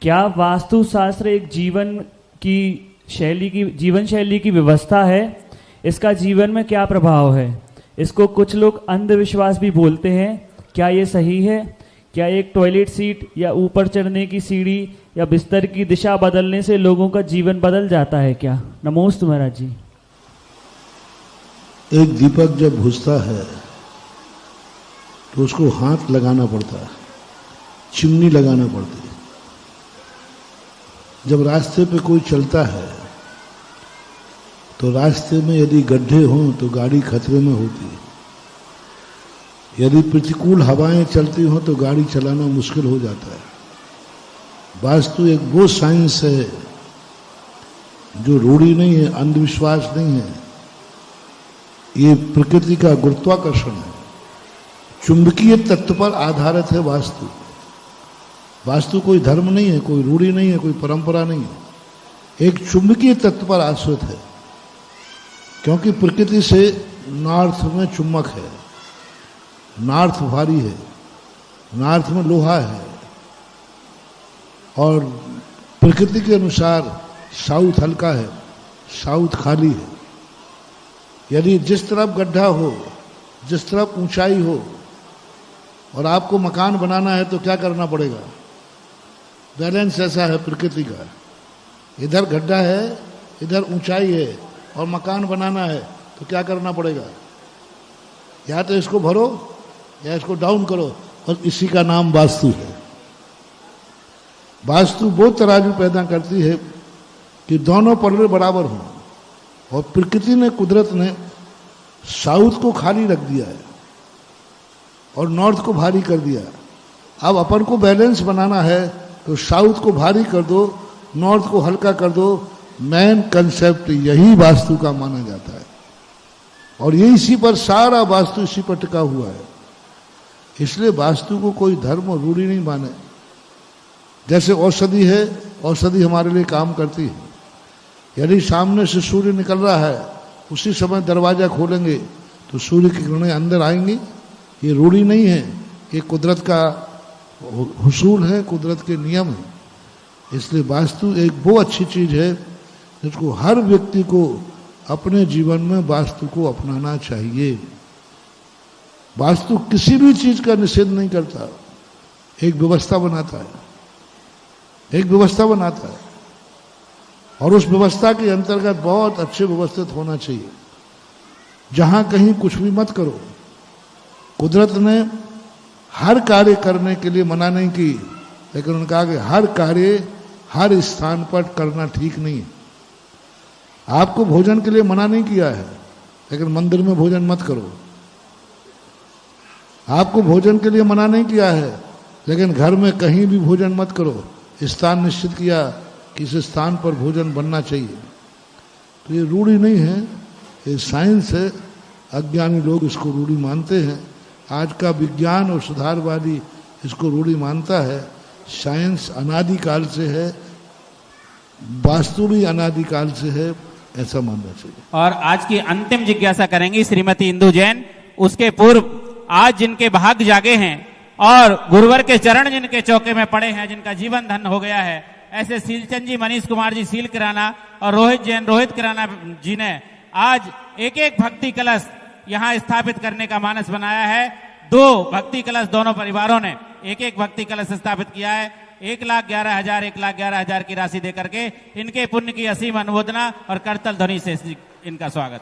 क्या वास्तु शास्त्र एक जीवन शैली की व्यवस्था है? इसका जीवन में क्या प्रभाव है? इसको कुछ लोग अंधविश्वास भी बोलते हैं, क्या ये सही है? क्या एक टॉयलेट सीट या ऊपर चढ़ने की सीढ़ी या बिस्तर की दिशा बदलने से लोगों का जीवन बदल जाता है क्या? नमोस्तु महाराज जी। एक दीपक जब बुझता है तो उसको हाथ लगाना पड़ता है, चिमनी लगाना पड़ती है। जब रास्ते पे कोई चलता है तो रास्ते में यदि गड्ढे हों तो गाड़ी खतरे में होती है, यदि प्रतिकूल हवाएं चलती हों तो गाड़ी चलाना मुश्किल हो जाता है। वास्तु एक वो साइंस है जो रूढ़ी नहीं है, अंधविश्वास नहीं है, ये प्रकृति का गुरुत्वाकर्षण है, चुंबकीय तत्व पर आधारित है वास्तु। वास्तु कोई धर्म नहीं है, कोई रूढ़ी नहीं है, कोई परंपरा नहीं है, एक चुंबकीय तत्व पर आश्रित है। क्योंकि प्रकृति से नॉर्थ में चुम्बक है, नॉर्थ भारी है, नॉर्थ में लोहा है, और प्रकृति के अनुसार साउथ हल्का है, साउथ खाली है। यदि जिस तरफ गड्ढा हो, जिस तरफ ऊंचाई हो, और आपको मकान बनाना है तो क्या करना पड़ेगा? बैलेंस ऐसा है प्रकृति का, इधर गड्ढा है, इधर ऊंचाई है, और मकान बनाना है तो क्या करना पड़ेगा? या तो इसको भरो या इसको डाउन करो, और इसी का नाम वास्तु है। वास्तु वो तराजू पैदा करती है कि दोनों पल्ले बराबर हों, और प्रकृति ने, कुदरत ने साउथ को खाली रख दिया है और नॉर्थ को भारी कर दिया। अब अपन को बैलेंस बनाना है तो साउथ को भारी कर दो, नॉर्थ को हल्का कर दो। मेन कंसेप्ट यही वास्तु का माना जाता है, और ये इसी पर सारा वास्तु इसी पर टिका हुआ है। इसलिए वास्तु को कोई धर्म और रूढ़ी नहीं माने। जैसे औषधि है, औषधि हमारे लिए काम करती है। यदि सामने से सूर्य निकल रहा है, उसी समय दरवाजा खोलेंगे तो सूर्य की किरणें अंदर आएंगी। ये रूढ़ी नहीं है, ये कुदरत का हुसूल है, कुदरत के नियम है। इसलिए वास्तु एक वो अच्छी चीज है जिसको हर व्यक्ति को अपने जीवन में वास्तु को अपनाना चाहिए। वास्तु किसी भी चीज का निषेध नहीं करता, एक व्यवस्था बनाता है, एक व्यवस्था बनाता है, और उस व्यवस्था के अंतर्गत बहुत अच्छे व्यवस्थित होना चाहिए। जहां कहीं कुछ भी मत करो। कुदरत ने हर कार्य करने के लिए मना नहीं की, लेकिन उन्होंने कहा कि हर कार्य हर स्थान पर करना ठीक नहीं है। आपको भोजन के लिए मना नहीं किया है, लेकिन मंदिर में भोजन मत करो। आपको भोजन के लिए मना नहीं किया है, लेकिन घर में कहीं भी भोजन मत करो। स्थान निश्चित किया कि इस स्थान पर भोजन बनना चाहिए। तो ये रूढ़ी नहीं है, ये साइंस है। अज्ञानी लोग इसको रूढ़ी मानते हैं। आज का विज्ञान और सुधारवादी इसको रूढ़ी मानता है। साइंस अनादिकाल से है, वास्तु भी अनादिकाल से है, ऐसा मानना चाहिए। और आज की अंतिम जिज्ञासा करेंगी श्रीमती इंदु जैन। उसके पूर्व आज जिनके भाग्य जागे हैं और गुरुवर के चरण जिनके चौके में पड़े हैं, जिनका जीवन धन हो गया है, ऐसे सीलचंद जी, मनीष कुमार जी सील किराना और रोहित जैन रोहित किराना जी ने आज एक एक भक्ति कलश यहां स्थापित करने का मानस बनाया है। 2 भक्ति कलश दोनों परिवारों ने एक एक भक्ति कलश स्थापित किया है। 1,11,000 की राशि देकर के इनके पुण्य की असीम अनुमोदना और करतल ध्वनि से इनका स्वागत।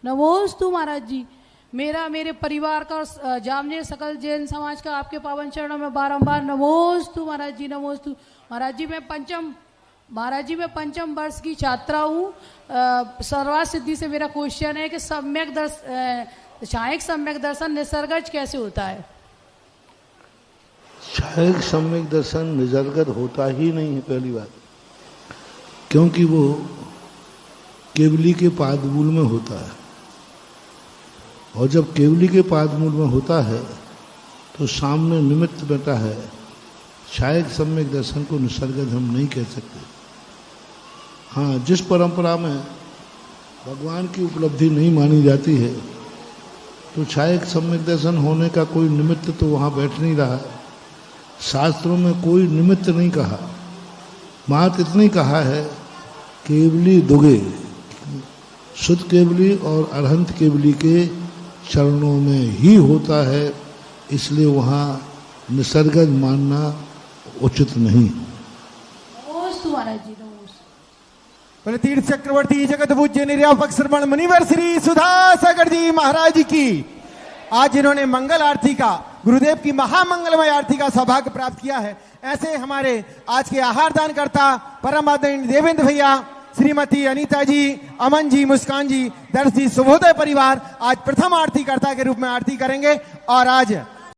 नमोस्तु महाराज जी। मेरे परिवार का और जामनेर सकल जैन समाज का आपके पावन चरणों में बारंबार नमोस्तु महाराज जी, नमोस्तु महाराज जी। मैं पंचम वर्ष की छात्रा हूँ। सर्वार्थ सिद्धि से मेरा क्वेश्चन है कि छायक सम्यक दर्शन निसर्गज कैसे होता है? छायक सम्यक दर्शन निसर्गज होता ही नहीं है, पहली बात, क्योंकि वो केवली के पादमूल में होता है। और जब केवली के पादमूल में होता है तो सामने निमित्त बैठा है। छायक सम्यक दर्शन को निसर्गज हम नहीं कह सकते। हाँ, जिस परंपरा में भगवान की उपलब्धि नहीं मानी जाती है, तो छायक सम्यक दर्शन होने का कोई निमित्त तो वहाँ बैठ नहीं रहा। शास्त्रों में कोई निमित्त नहीं कहा, मात्र इतना ही कहा है केवली दुगे, शुद्ध केवली और अरहंत केवली के चरणों में ही होता है। इसलिए वहाँ निसर्गज मानना उचित नहीं। बोले तीर्थ चक्रवर्ती जगत पूज्य निर्यापक श्रवण मुनिवर श्री सुधा सागर जी महाराज की। आज जिन्होंने मंगल आरती का, गुरुदेव की महामंगलमय आरती का सौभाग्य प्राप्त किया है, ऐसे हमारे आज के आहार दान करता परम आदरणीय देवेंद्र भैया, श्रीमती अनीता जी, अमन जी, मुस्कान जी, दर्श जी, शुभोदय परिवार आज प्रथम आरती कर्ता के रूप में आरती करेंगे। और आज